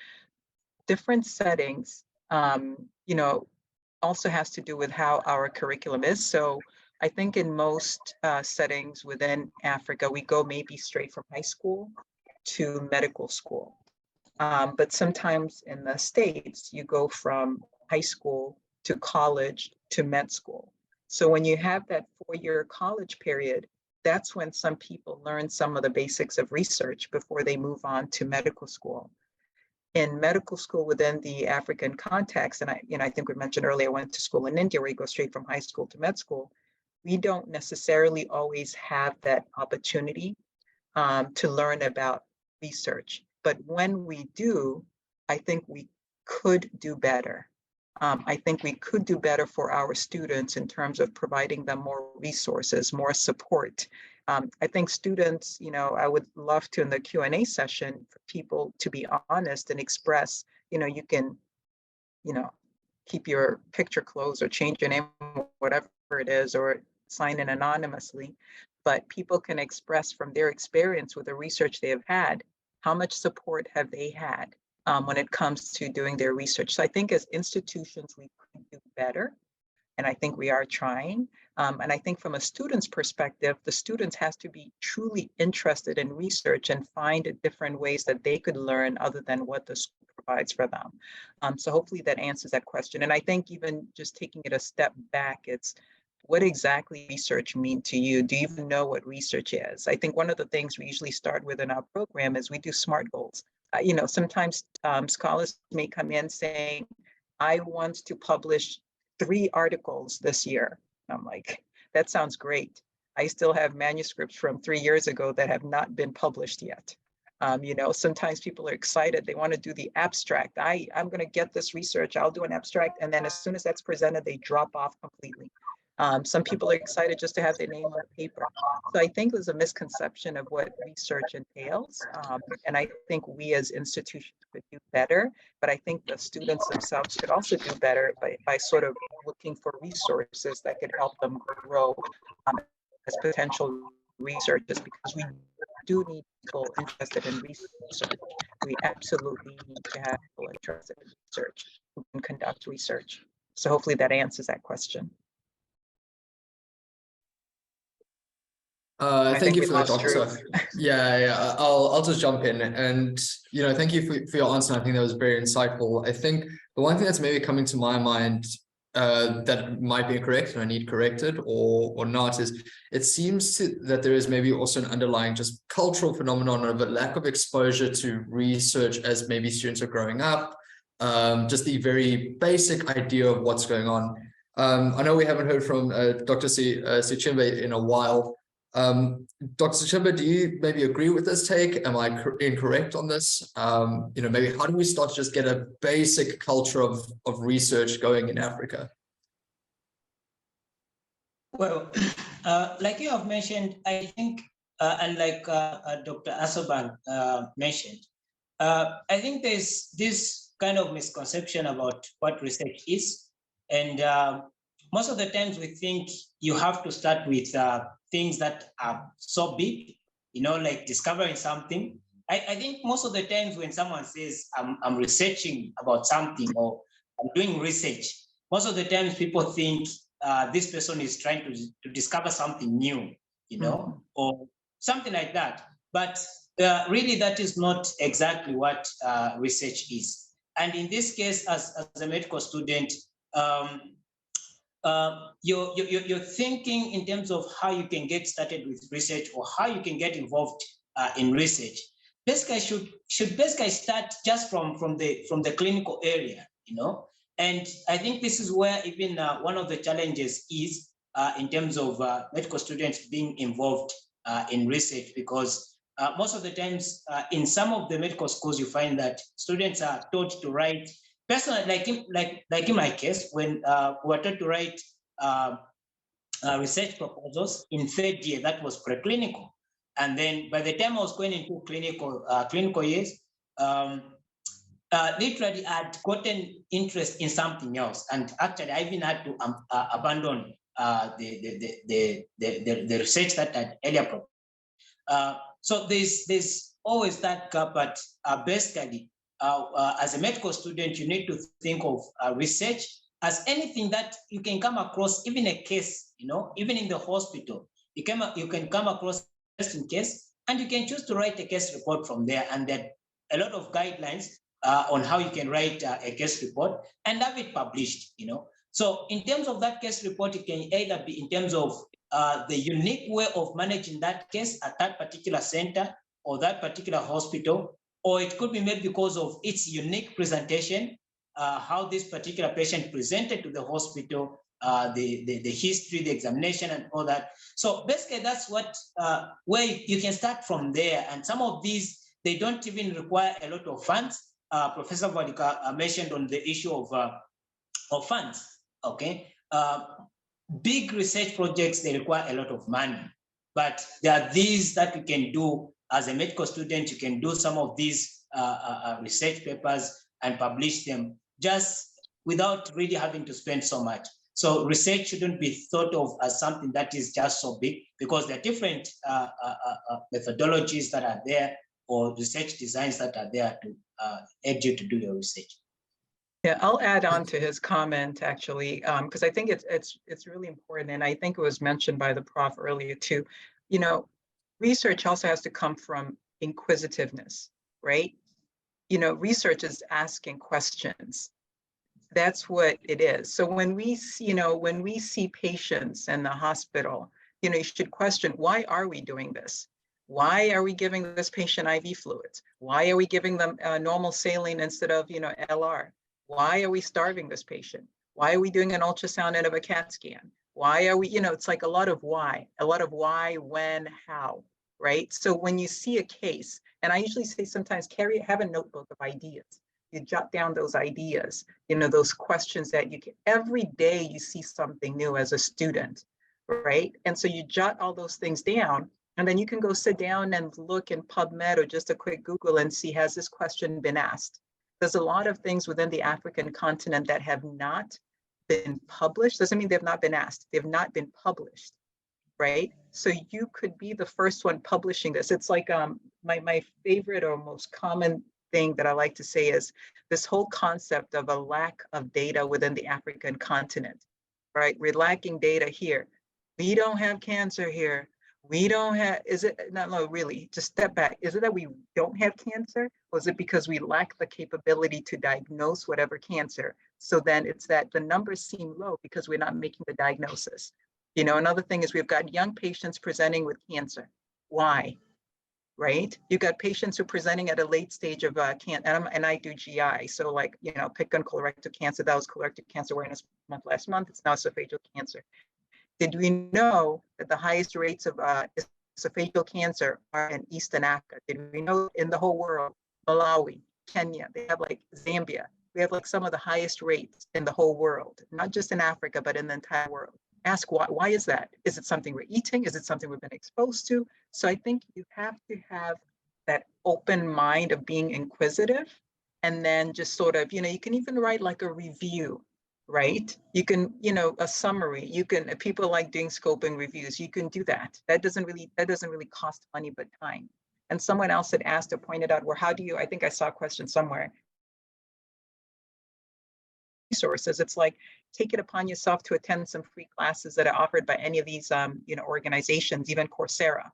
Different settings, also has to do with how our curriculum is. So I think in most settings within Africa, we go maybe straight from high school to medical school. But sometimes in the States, you go from high school to college to med school. So when you have that 4-year college period, that's when some people learn some of the basics of research before they move on to medical school. In medical school within the African context, and I think we mentioned earlier, I went to school in India where you go straight from high school to med school. We don't necessarily always have that opportunity to learn about research. But when we do, I think we could do better. I think we could do better for our students in terms of providing them more resources, more support. I think students, I would love to in the Q&A session for people to be honest and express, you can, keep your picture closed or change your name, whatever it is, or sign in anonymously. But people can express from their experience with the research they have had, how much support have they had when it comes to doing their research. So I think as institutions, we could do better. And I think we are trying. And I think from a student's perspective, the students has to be truly interested in research and find different ways that they could learn other than what the school provides for them. So hopefully that answers that question. And I think even just taking it a step back, it's what exactly research mean to you? Do you even know what research is? I think one of the things we usually start with in our program is we do SMART goals. Sometimes scholars may come in saying, I want to publish 3 articles this year. I'm like, that sounds great. I still have manuscripts from 3 years ago that have not been published yet. Sometimes people are excited. They want to do the abstract. I'm going to get this research. I'll do an abstract. And then as soon as that's presented, they drop off completely. Some people are excited just to have their name on paper. So I think there's a misconception of what research entails. And I think we as institutions could do better, but I think the students themselves could also do better by sort of looking for resources that could help them grow as potential researchers, because we do need people interested in research. We absolutely need to have people interested in research who can conduct research. So hopefully that answers that question. Thank you for that, Doctor. Yeah. I'll just jump in, and thank you for your answer. I think that was very insightful. I think the one thing that's maybe coming to my mind that might be incorrect and I need corrected or not is it seems that there is maybe also an underlying just cultural phenomenon of a lack of exposure to research as maybe students are growing up. Just the very basic idea of what's going on. I know we haven't heard from Dr. Sichimbe in a while. Dr. Sichimbe, do you maybe agree with this take? Am I incorrect on this? Maybe how do we start to just get a basic culture of research going in Africa? Well, like you have mentioned, I think, and like Dr. Asoban mentioned, I think there's this kind of misconception about what research is. And most of the times we think you have to start with things that are so big, like discovering something. I think most of the times when someone says I'm researching about something or I'm doing research, most of the times people think this person is trying to discover something new, you know, or something like that. But really, that is not exactly what research is. And in this case, as a medical student, you're thinking in terms of how you can get started with research or how you can get involved in research. Basically, should basically start just from the clinical area, you know. And I think this is where even one of the challenges is in terms of medical students being involved in research, because most of the times in some of the medical schools, you find that students are taught to write. Personally, like in my case, when we were taught to write research proposals in third year, that was preclinical. And then by the time I was going into clinical years, literally I'd gotten interest in something else. And actually, I even had to abandon the research that I'd earlier proposed. So there's always that gap, but basically, as a medical student, you need to think of research as anything that you can come across, even a case, you know, even in the hospital, you can come across a case, and you can choose to write a case report from there. And there are a lot of guidelines on how you can write a case report and have it published, you know. So in terms of that case report, it can either be in terms of the unique way of managing that case at that particular center or that particular hospital, or it could be made because of its unique presentation, how this particular patient presented to the hospital, the history, the examination, and all that. So basically, that's what where you can start from there. And some of these, they don't even require a lot of funds. Professor Vadika mentioned on the issue of funds. Okay, big research projects, they require a lot of money, but there are these that you can do as a medical student. You can do some of these research papers and publish them just without really having to spend so much. So research shouldn't be thought of as something that is just so big, because there are different methodologies that are there, or research designs that are there to aid you to do your research. Yeah, I'll add on to his comment, actually, because I think it's really important, and I think it was mentioned by the prof earlier too. You know, research also has to come from inquisitiveness, right? You know, research is asking questions. That's what it is. So when we see patients in the hospital, you know, you should question, why are we doing this? Why are we giving this patient IV fluids? Why are we giving them normal saline instead of, you know, LR? Why are we starving this patient? Why are we doing an ultrasound and a CAT scan? Why are we, you know, it's like a lot of why, when, how, right? So when you see a case, and I usually say sometimes have a notebook of ideas. You jot down those ideas, you know, those questions that you can, every day you see something new as a student, right? And so you jot all those things down, and then you can go sit down and look in PubMed or just a quick Google and see, has this question been asked? There's a lot of things within the African continent that have not been published. Doesn't mean they've not been asked. They've not been published, right? So you could be the first one publishing this. It's like my favorite or most common thing that I like to say is this whole concept of a lack of data within the African continent, right? We're lacking data here. We don't have cancer here. We don't have, no, really, just step back. Is it that we don't have cancer? Or is it because we lack the capability to diagnose whatever cancer? So then it's that the numbers seem low because we're not making the diagnosis. You know, another thing is we've got young patients presenting with cancer. Why? Right? You got patients who are presenting at a late stage of cancer, and I do GI. So like, you know, pick on colorectal cancer. That was Colorectal Cancer Awareness Month last month. It's now esophageal cancer. Did we know that the highest rates of esophageal cancer are in Eastern Africa? Did we know in the whole world, Malawi, Kenya, they have like Zambia, we have like some of the highest rates in the whole world, not just in Africa, but in the entire world. Ask why is that? Is it something we're eating? Is it something we've been exposed to? So I think you have to have that open mind of being inquisitive, and then just sort of, you know, you can even write like a review, right? You can, you know, a summary. You can, people like doing scoping reviews. You can do that. That doesn't really cost money but time. And someone else had asked or pointed out, well, how do you, I think I saw a question somewhere, resources. It's like, take it upon yourself to attend some free classes that are offered by any of these organizations, even Coursera.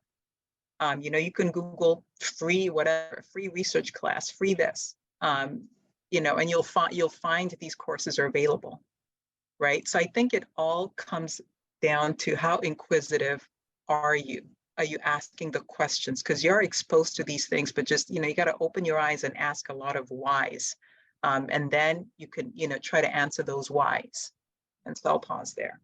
You can Google free whatever, free research class, free this, and you'll find these courses are available, right? So I think it all comes down to how inquisitive are you? Are you asking the questions? Because you're exposed to these things, but just, you got to open your eyes and ask a lot of whys. And then you can, try to answer those whys. And so I'll pause there.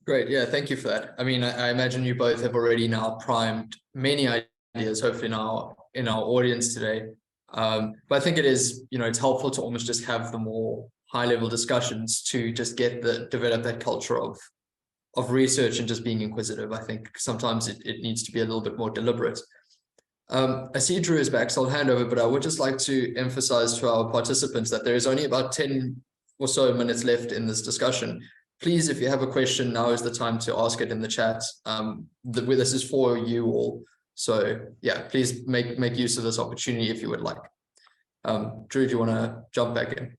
Great. Yeah, thank you for that. I mean, I imagine you both have already now primed many ideas, hopefully now in our audience today. But I think it is, it's helpful to almost just have the more high-level discussions to just develop that culture of research and just being inquisitive. I think sometimes it needs to be a little bit more deliberate. I see Drew is back, so I'll hand over, but I would just like to emphasize to our participants that there is only about 10 or so minutes left in this discussion. Please, if you have a question, now is the time to ask it in the chat. This is for you all. So yeah, please make use of this opportunity if you would like. Drew, do you want to jump back in?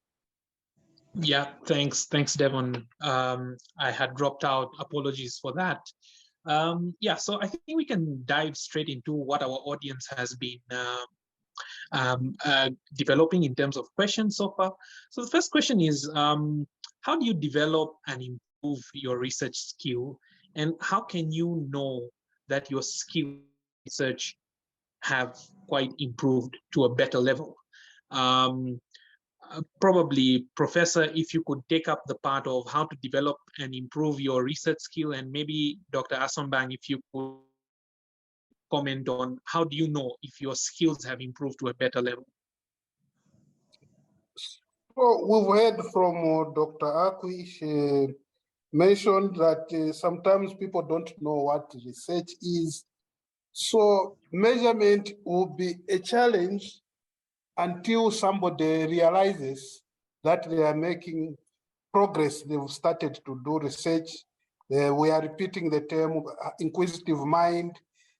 Yeah, thanks, Devon. I had dropped out. Apologies for that. Yeah, so I think we can dive straight into what our audience has been developing in terms of questions so far. So the first question is, how do you develop and improve your research skill? And how can you know that your skill research have quite improved to a better level? Probably, Professor, if you could take up the part of how to develop and improve your research skill, and maybe Dr. Asomban, if you could comment on how do you know if your skills have improved to a better level? Well, we've heard from Dr. Akwi. She mentioned that sometimes people don't know what research is. So measurement will be a challenge until somebody realizes that they are making progress. They've started to do research. We are repeating the term inquisitive mind.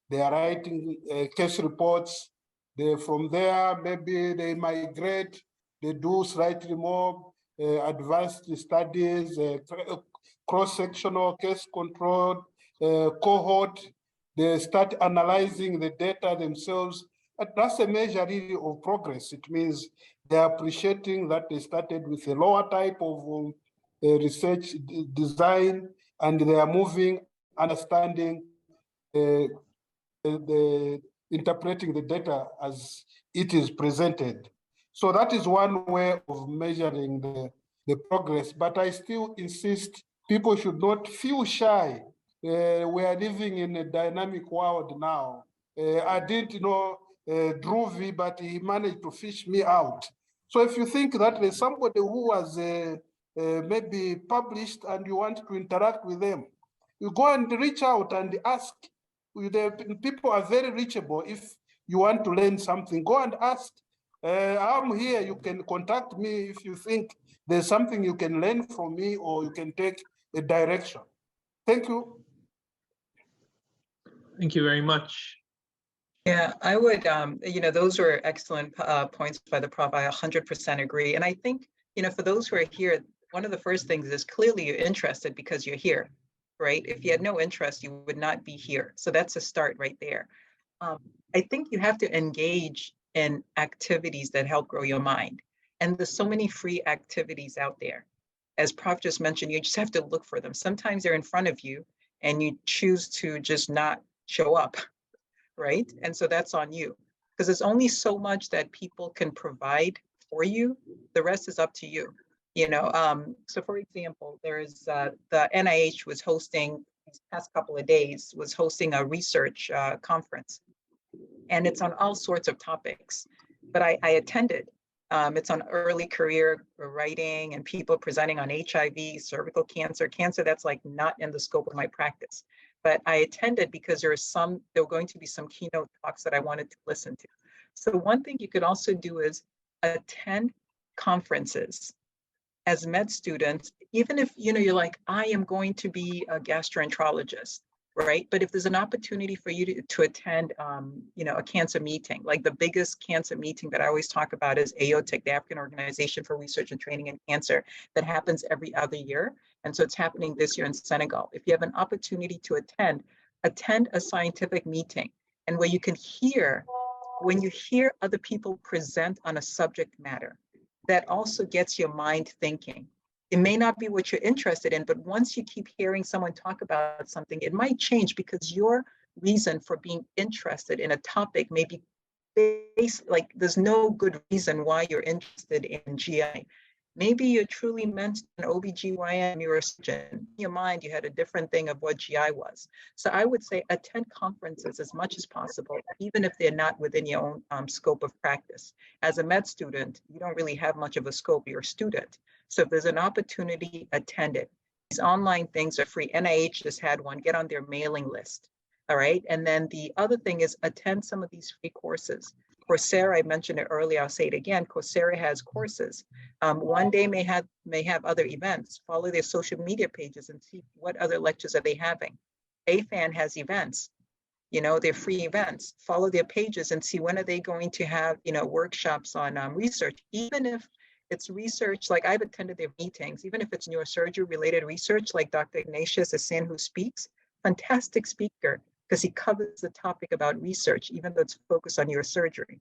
They are writing case reports. From there, maybe they migrate. They do slightly more advanced studies, cross-sectional, case control, cohort. They start analyzing the data themselves. That's a measure really of progress. It means they're appreciating that they started with a lower type of research design, and they are moving, understanding, interpreting the data as it is presented. So that is one way of measuring the progress. But I still insist people should not feel shy. We are living in a dynamic world now. I didn't know Drew V, but he managed to fish me out. So if you think that there's somebody who was maybe published and you want to interact with them, you go and reach out and ask. The people are very reachable. If you want to learn something, go and ask. I'm here. You can contact me if you think there's something you can learn from me or you can take a direction. Thank you. Thank you very much. Yeah, I would, those were excellent points by the Prof. I 100% agree. And I think, for those who are here, one of the first things is clearly you're interested because you're here, right? If you had no interest, you would not be here. So that's a start right there. I think you have to engage in activities that help grow your mind. And there's so many free activities out there. As Prof just mentioned, you just have to look for them. Sometimes they're in front of you and you choose to just not show up, right? And so that's on you, because there's only so much that people can provide for you. The rest is up to you. So for example, there's the NIH was hosting these past couple of days, was hosting a research conference, and it's on all sorts of topics. But I attended. It's on early career writing and people presenting on HIV, cervical cancer that's like not in the scope of my practice. But I attended because there were going to be some keynote talks that I wanted to listen to. So one thing you could also do is attend conferences as med students, even if you're like, I am going to be a gastroenterologist. right? But if there's an opportunity for you to attend, you know, a cancer meeting, like the biggest cancer meeting that I always talk about is AOTIC, the African Organization for Research and Training in Cancer, that happens every other year. And so it's happening this year in Senegal. If you have an opportunity to attend a scientific meeting, and where you can hear, when you hear other people present on a subject matter, that also gets your mind thinking. It may not be what you're interested in, but once you keep hearing someone talk about something, it might change, because your reason for being interested in a topic may be based, like there's no good reason why you're interested in GI. Maybe you're truly meant an OBGYN, you're a surgeon. In your mind, you had a different thing of what GI was. So I would say attend conferences as much as possible, even if they're not within your own scope of practice. As a med student, you don't really have much of a scope, you're a student. So if there's an opportunity, attend it. These online things are free. NIH just had one, get on their mailing list. All right. And then the other thing is attend some of these free courses. Coursera, I mentioned it earlier, I'll say it again. Coursera has courses. One day may have other events. Follow their social media pages and see what other lectures are they having. AFAN has events, you know, they're free events. Follow their pages and see when are they going to have, you know, workshops on research. Even if it's research, like I've attended their meetings, even if it's neurosurgery related research, like Dr. Ignatius Asin, who speaks, fantastic speaker, because he covers the topic about research, even though it's focused on neurosurgery.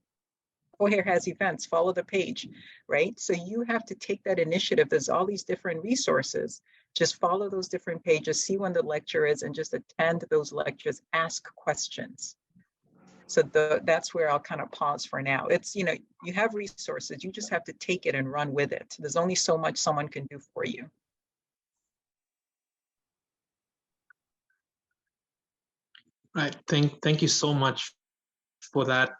OHAIR has events, follow the page, right? So you have to take that initiative. There's all these different resources. Just follow those different pages, see when the lecture is, and just attend those lectures, ask questions. So that's where I'll kind of pause for now. It's, you know, you have resources, you just have to take it and run with it. There's only so much someone can do for you. Right. Thank you so much for that.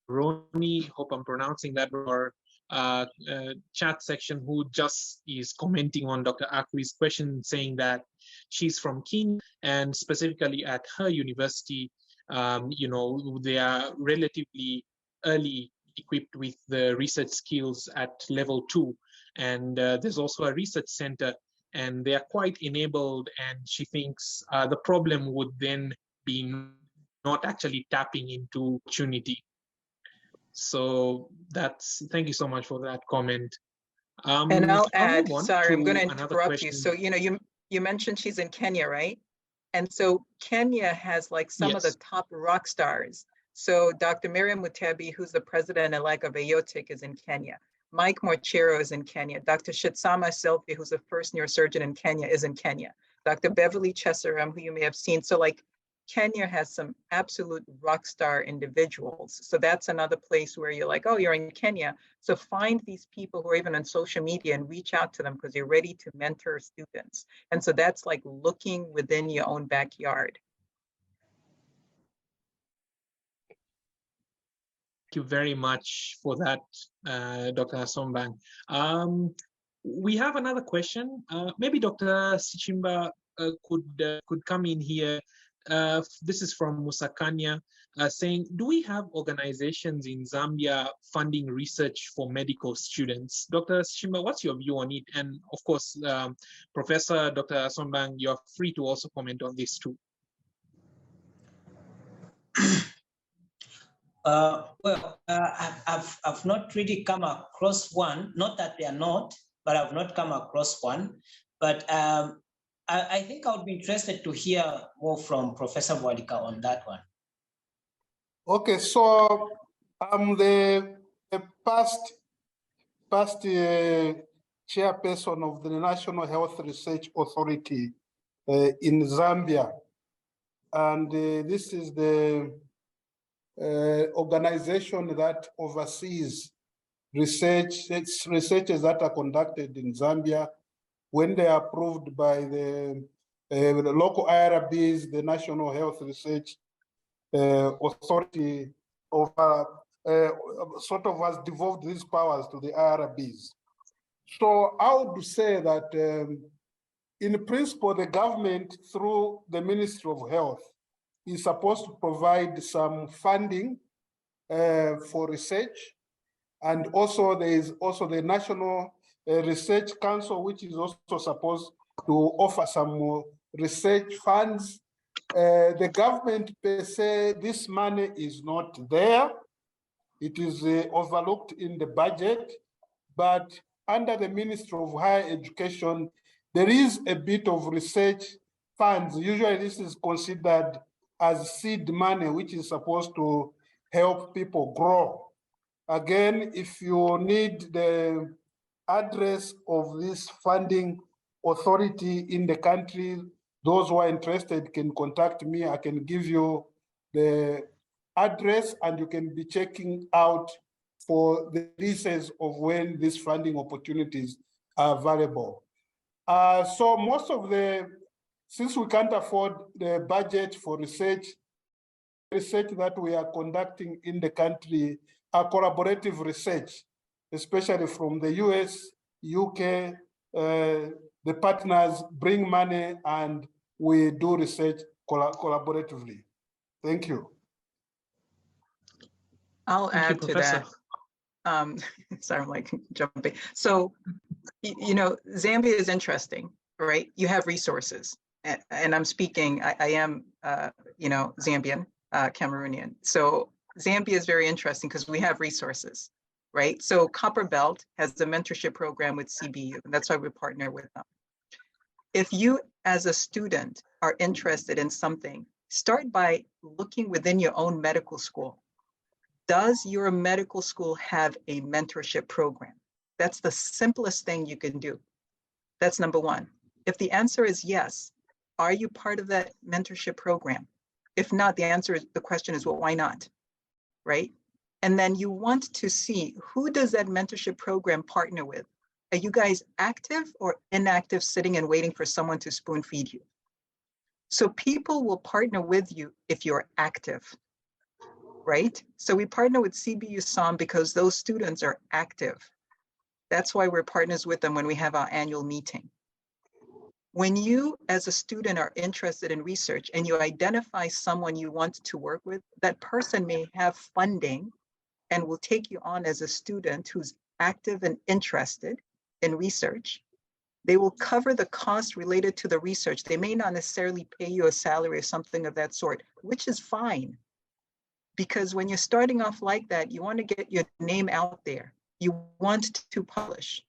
Roni, hope I'm pronouncing that, or chat section, who just is commenting on Dr. Akui's question, saying that she's from Kenya, and specifically at her university, you know, they are relatively early equipped with the research skills at level 2. And there's also a research center, and they are quite enabled. And she thinks the problem would then be not actually tapping into opportunity. So thank you so much for that comment. And I'll add, sorry, I'm going to interrupt question. you. So, you know, you mentioned she's in Kenya, right? And so Kenya has like some of the top rock stars. So Dr. Miriam Mutebi, who's the president-elect of AOTIC, is in Kenya. Mike Morchero is in Kenya. Dr. Shitsama Selfie, who's the first neurosurgeon in Kenya, is in Kenya. Dr. Beverly Chesaram, who you may have seen. So like Kenya has some absolute rock star individuals. So that's another place where you're like, oh, you're in Kenya. So find these people who are even on social media and reach out to them, because you're ready to mentor students. And so that's like looking within your own backyard. Thank you very much for that, Dr. Asombang. We have another question. Maybe Dr. Sichimba could come in here. This is from Musakanya, saying, do we have organizations in Zambia funding research for medical students? Dr. Sichimba, what's your view on it? And of course, Professor Dr. Asombang, you're free to also comment on this too. I've not really come across one, not that they are not, but I've not come across one. But I think I would be interested to hear more from Professor Wadika on that one. Okay, so I'm the past chairperson of the National Health Research Authority in Zambia. And this is the organization that oversees researches that are conducted in Zambia when they are approved by the local IRBs, the National Health Research Authority sort of has devolved these powers to the IRBs. So I would say that in principle, the government through the Ministry of Health is supposed to provide some funding for research. And also there is also the National Research Council, which is also supposed to offer some research funds. The government per se, this money is not there. It is overlooked in the budget, but under the Ministry of Higher Education, there is a bit of research funds. Usually this is considered as seed money, which is supposed to help people grow. Again, if you need the address of this funding authority in the country, those who are interested can contact me. I can give you the address and you can be checking out for the releases of when these funding opportunities are available. So most of since we can't afford the budget for research that we are conducting in the country are collaborative research, especially from the US, UK, the partners bring money and we do research collaboratively. Thank you. I'll add to that. Sorry, I'm like jumping. So, you know, Zambia is interesting, right? You have resources, and I'm speaking, I am, you know, Zambian, Cameroonian. So Zambia is very interesting because we have resources, right? So Copper Belt has a mentorship program with CBU, and that's why we partner with them. If you as a student are interested in something, start by looking within your own medical school. Does your medical school have a mentorship program? That's the simplest thing you can do. That's number one. If the answer is yes, are you part of that mentorship program? If not, the question is, well, why not, right? And then you want to see, who does that mentorship program partner with? Are you guys active or inactive, sitting and waiting for someone to spoon feed you? So people will partner with you if you're active, right? So we partner with CBU SOM because those students are active. That's why we're partners with them when we have our annual meeting. When you as a student are interested in research and you identify someone you want to work with, that person may have funding and will take you on as a student who's active and interested in research. They will cover the cost related to the research. They may not necessarily pay you a salary or something of that sort, which is fine. Because when you're starting off like that, you want to get your name out there. You want to publish,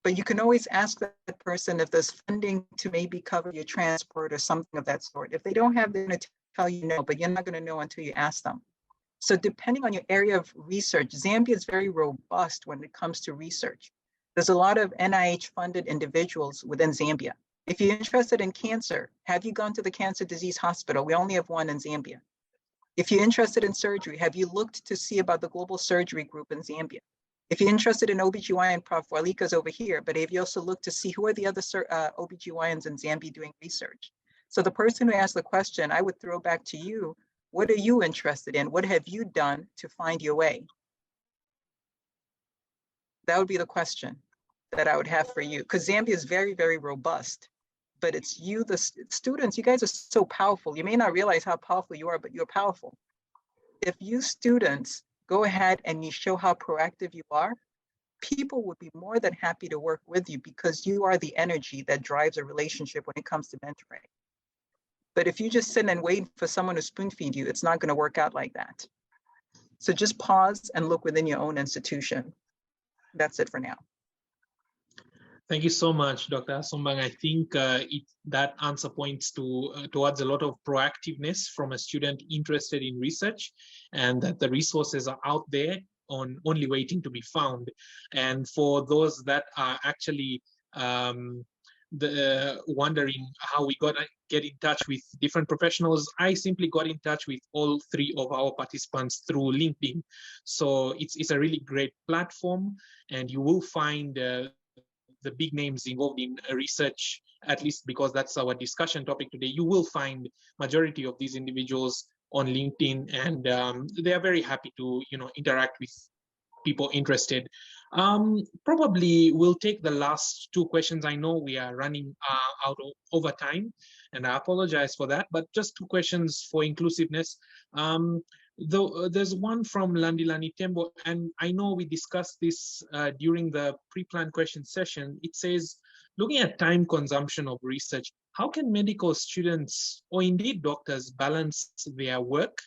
but you can always ask that person if there's funding to maybe cover your transport or something of that sort. If they don't have, they're going to tell you no, but you're not going to know until you ask them. So depending on your area of research, Zambia is very robust when it comes to research. There's a lot of NIH-funded individuals within Zambia. If you're interested in cancer, have you gone to the Cancer Disease Hospital? We only have one in Zambia. If you're interested in surgery, have you looked to see about the Global Surgery Group in Zambia? If you're interested in OBGYN, Prof. Walika's over here, but have you also looked to see who are the other OBGYNs in Zambia doing research? So the person who asked the question, I would throw back to you, what are you interested in? What have you done to find your way? That would be the question that I would have for you, because Zambia is very, very robust, but it's you, the students, you guys are so powerful. You may not realize how powerful you are, but you're powerful. If you students go ahead and you show how proactive you are, people would be more than happy to work with you because you are the energy that drives a relationship when it comes to mentoring. But if you just sit and wait for someone to spoon feed you, it's not going to work out like that. So just pause and look within your own institution. That's it for now. Thank you so much, Dr. Asombang. I think that answer points towards a lot of proactiveness from a student interested in research, and that the resources are out there only waiting to be found. And for those that are actually wondering how we get in touch with different professionals, I simply got in touch with all three of our participants through LinkedIn. So it's a really great platform, and you will find the big names involved in research, at least because that's our discussion topic today. You will find majority of these individuals on LinkedIn, and they are very happy to interact with people interested. Probably we'll take the last two questions. I know we are running out of over time, and I apologize for that, but just two questions for inclusiveness. Though there's one from Landilani Tembo, and I know we discussed this during the pre-planned question session. It says, looking at time consumption of research, how can medical students or indeed doctors balance their work?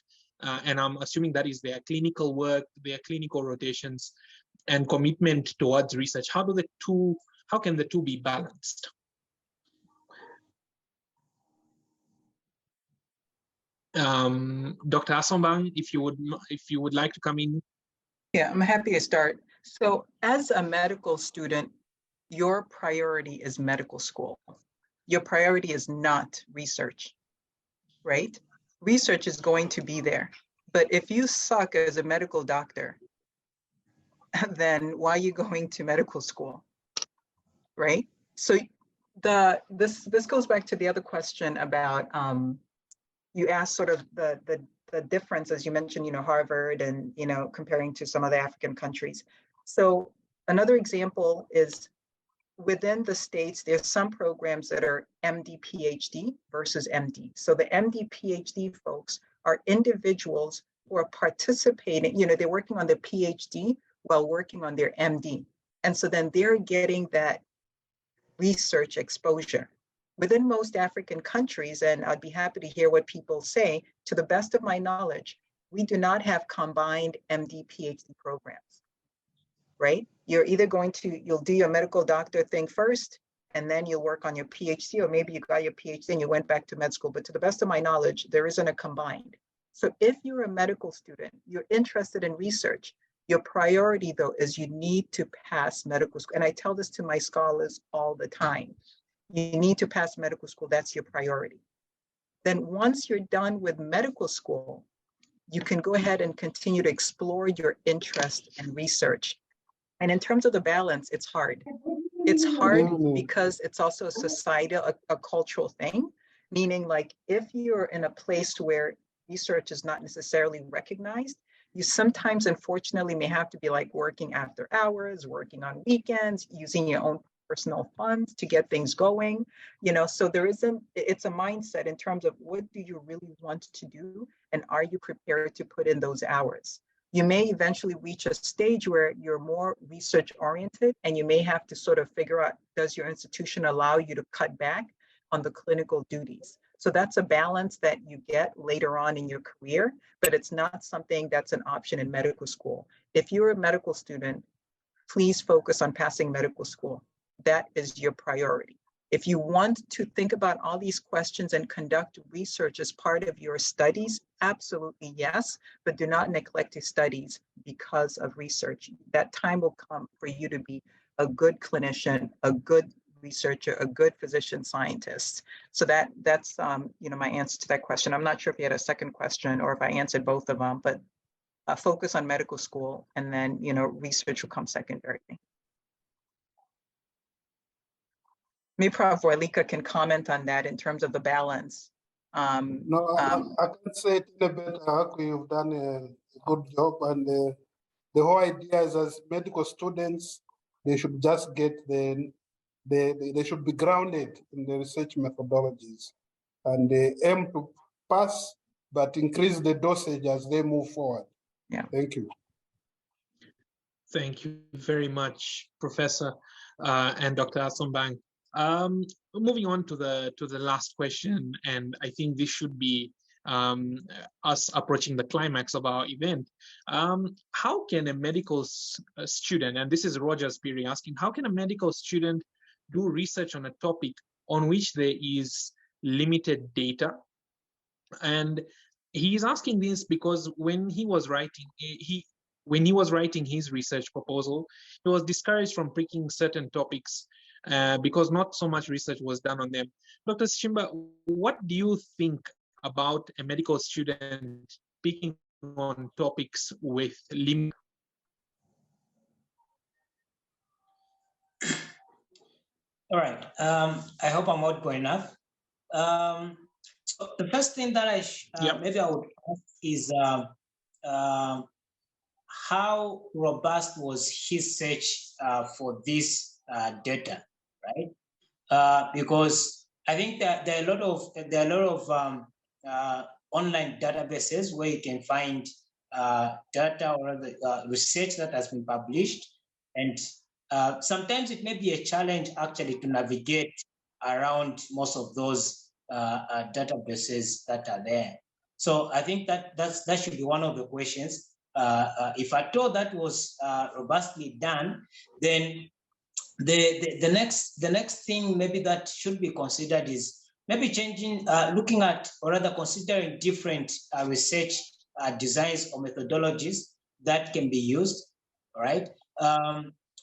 And I'm assuming that is their clinical work, their clinical rotations, and commitment towards research. How can the two be balanced? Dr. Asombang, if you would like to come in. Yeah, I'm happy to start. So as a medical student, your priority is medical school. Your priority is not research, right? Research is going to be there. But if you suck as a medical doctor, then why are you going to medical school, right? So this goes back to the other question about, you asked sort of the difference, as you mentioned, Harvard and, comparing to some other African countries. So another example is within the States, there's some programs that are MD, PhD versus MD. So the MD, PhD folks are individuals who are participating, they're working on their PhD while working on their MD. And so then they're getting that research exposure. Within most African countries, and I'd be happy to hear what people say, to the best of my knowledge, we do not have combined MD, PhD programs, right? You're either you'll do your medical doctor thing first, and then you'll work on your PhD, or maybe you got your PhD and you went back to med school. But to the best of my knowledge, there isn't a combined. So if you're a medical student, you're interested in research, your priority though is you need to pass medical school. And I tell this to my scholars all the time. You need to pass medical school, that's your priority. Then once you're done with medical school, you can go ahead and continue to explore your interest in research. And in terms of the balance, it's hard. It's hard because it's also a societal, a cultural thing, meaning like if you're in a place where research is not necessarily recognized, you sometimes, unfortunately, may have to be like working after hours, working on weekends, using your own personal funds to get things going, so it's a mindset in terms of what do you really want to do and are you prepared to put in those hours? You may eventually reach a stage where you're more research oriented and you may have to sort of figure out, does your institution allow you to cut back on the clinical duties? So that's a balance that you get later on in your career, but it's not something that's an option in medical school. If you're a medical student, please focus on passing medical school. That is your priority. If you want to think about all these questions and conduct research as part of your studies, absolutely yes, but do not neglect your studies because of research. That time will come for you to be a good clinician, a good researcher, a good physician scientist. So that's my answer to that question. I'm not sure if you had a second question or if I answered both of them, but focus on medical school and then research will come secondary. Maybe Prof. Walika can comment on that in terms of the balance. I can say it in a better. You've done a good job, and the whole idea is as medical students, they should just get they should be grounded in the research methodologies, and they aim to pass, but increase the dosage as they move forward. Yeah. Thank you. Thank you very much, Professor and Dr. Asombang. Moving on to the last question, and I think this should be us approaching the climax of our event. How can a medical student, and this is Roger Speary asking, how can a medical student do research on a topic on which there is limited data? And he is asking this because when he was writing his research proposal, he was discouraged from picking certain topics because not so much research was done on them. Dr. Shimba, what do you think about a medical student picking on topics with limit? All right. I hope I'm audible enough. So the first thing that maybe I would ask is how robust was his search for this data, right? Because I think that there are a lot of online databases where you can find data or the research that has been published. And sometimes it may be a challenge actually to navigate around most of those databases that are there. So I think that should be one of the questions. If at all that was robustly done, then the next thing maybe that should be considered is maybe changing, looking at, or rather considering different research designs or methodologies that can be used, right?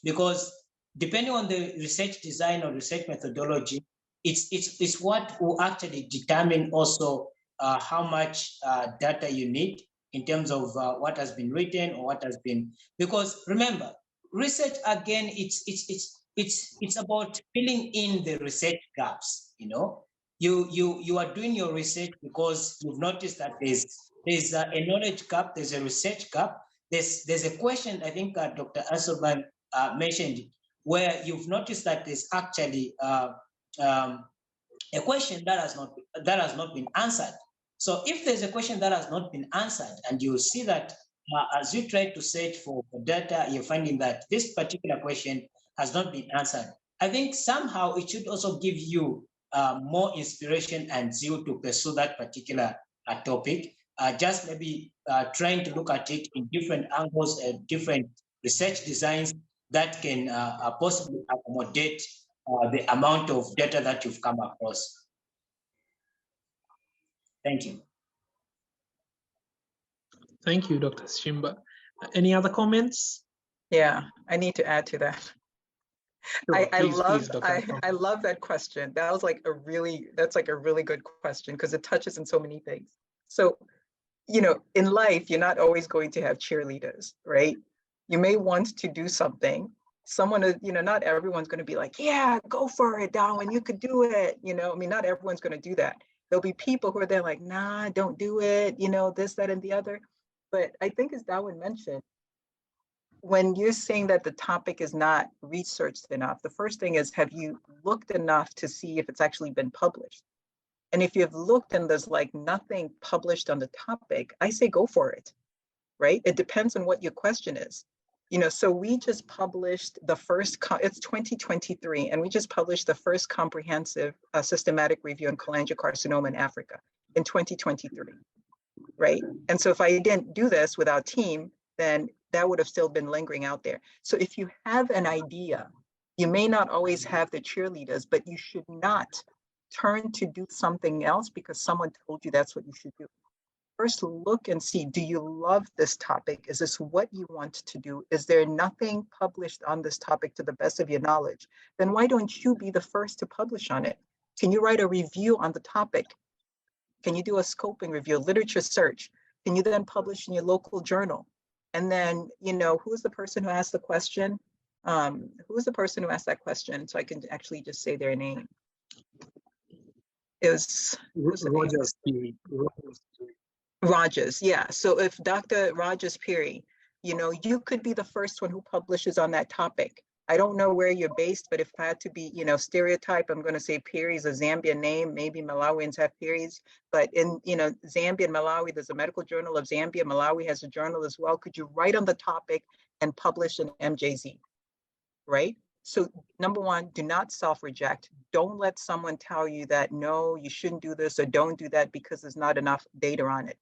Because depending on the research design or research methodology, it's what will actually determine also how much data you need in terms of what has been written or what has been, because remember, research again, it's about filling in the research gaps. You know, you are doing your research because you've noticed that there's a knowledge gap, there's a research gap, there's a question I think Dr. Asselman mentioned, where you've noticed that there's actually a question that has not been answered. So if there's a question that has not been answered, and you see that as you try to search for data, you're finding that this particular question has not been answered, I think somehow it should also give you more inspiration and zeal to pursue that particular topic. Just maybe trying to look at it in different angles and different research designs that can possibly accommodate the amount of data that you've come across. Thank you. Thank you, Dr. Shimba. Any other comments? Yeah, I need to add to that. Sure, I please, love that question. That's like a really good question because it touches on so many things. So, you know, in life, you're not always going to have cheerleaders, right? You may want to do something. Someone is, you know, not everyone's going to be like, yeah, go for it, Darwin, you could do it. You know, I mean, not everyone's going to do that. There'll be people who are there like, nah, don't do it, you know, this, that, and the other. But I think as Darwin mentioned, when you're saying that the topic is not researched enough, the first thing is, have you looked enough to see if it's actually been published? And if you've looked and there's like nothing published on the topic, I say go for it, right? It depends on what your question is. You know, so we just published the first, it's 2023, and we just published the first comprehensive systematic review on cholangiocarcinoma in Africa in 2023, right? And so if I didn't do this with our team, then that would have still been lingering out there. So if you have an idea, you may not always have the cheerleaders, but you should not turn to do something else because someone told you that's what you should do. First, look and see, do you love this topic? Is this what you want to do? Is there nothing published on this topic to the best of your knowledge? Then why don't you be the first to publish on it? Can you write a review on the topic? Can you do a scoping review, literature search? Can you then publish in your local journal? And then, you know, who's the person who asked the question? Who is the person who asked that question? So I can actually just say their name. It was Rogers, yeah. So if Dr. Rogers Peary, you know, you could be the first one who publishes on that topic. I don't know where you're based, but if I had to be, you know, stereotype, I'm going to say Peary is a Zambian name. Maybe Malawians have Pearys, but in, you know, Zambia and Malawi, there's a medical journal of Zambia. Malawi has a journal as well. Could you write on the topic and publish in MJZ, right? So number one, do not self-reject. Don't let someone tell you that, no, you shouldn't do this or don't do that because there's not enough data on it.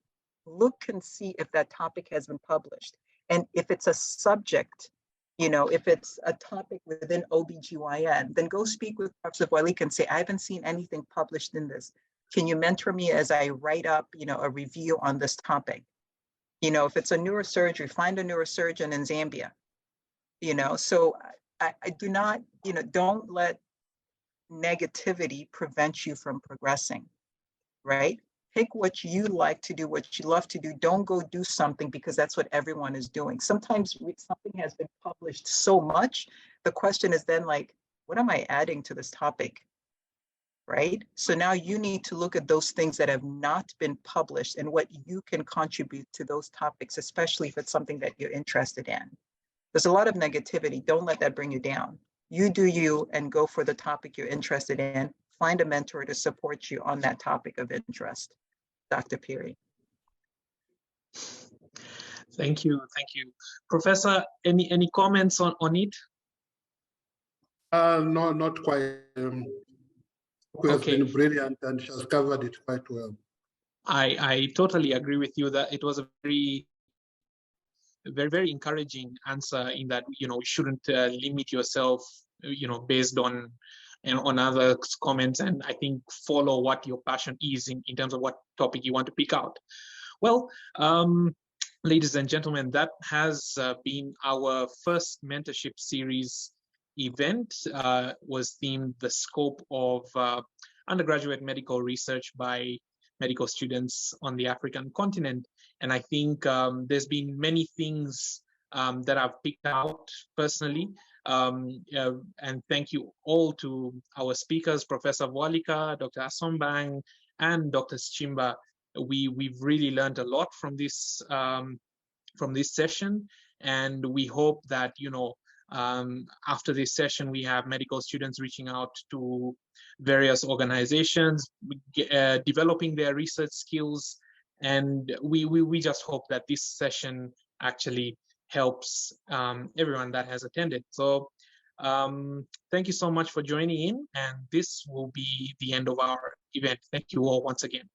Look and see if that topic has been published. And if it's a subject, you know, if it's a topic within OBGYN, then go speak with Professor Boylik and say, I haven't seen anything published in this. Can you mentor me as I write up, you know, a review on this topic? You know, if it's a neurosurgery, find a neurosurgeon in Zambia, you know. So I do not, you know, don't let negativity prevent you from progressing, right? Pick what you like to do, what you love to do. Don't go do something because that's what everyone is doing. Sometimes something has been published so much, the question is then like, what am I adding to this topic, right? So now you need to look at those things that have not been published and what you can contribute to those topics, especially if it's something that you're interested in. There's a lot of negativity. Don't let that bring you down. You do you and go for the topic you're interested in. Find a mentor to support you on that topic of interest. Dr. Peary. Thank you. Professor, any comments on it? No, not quite. Who has been brilliant and she has covered it quite well. I totally agree with you that it was a very, very encouraging answer in that, you shouldn't limit yourself, based on other comments, and I think follow what your passion is in terms of what topic you want to pick out. Well, ladies and gentlemen, that has been our first mentorship series event. Was themed the scope of undergraduate medical research by medical students on the African continent. And I think there's been many things that I've picked out personally. And thank you all to our speakers, Professor Walika, Dr. Asombang, and Dr. Schimba. We've really learned a lot from this session, and we hope that after this session we have medical students reaching out to various organizations, developing their research skills, and we just hope that this session actually helps everyone that has attended. So thank you so much for joining in, and this will be the end of our event. Thank you all once again.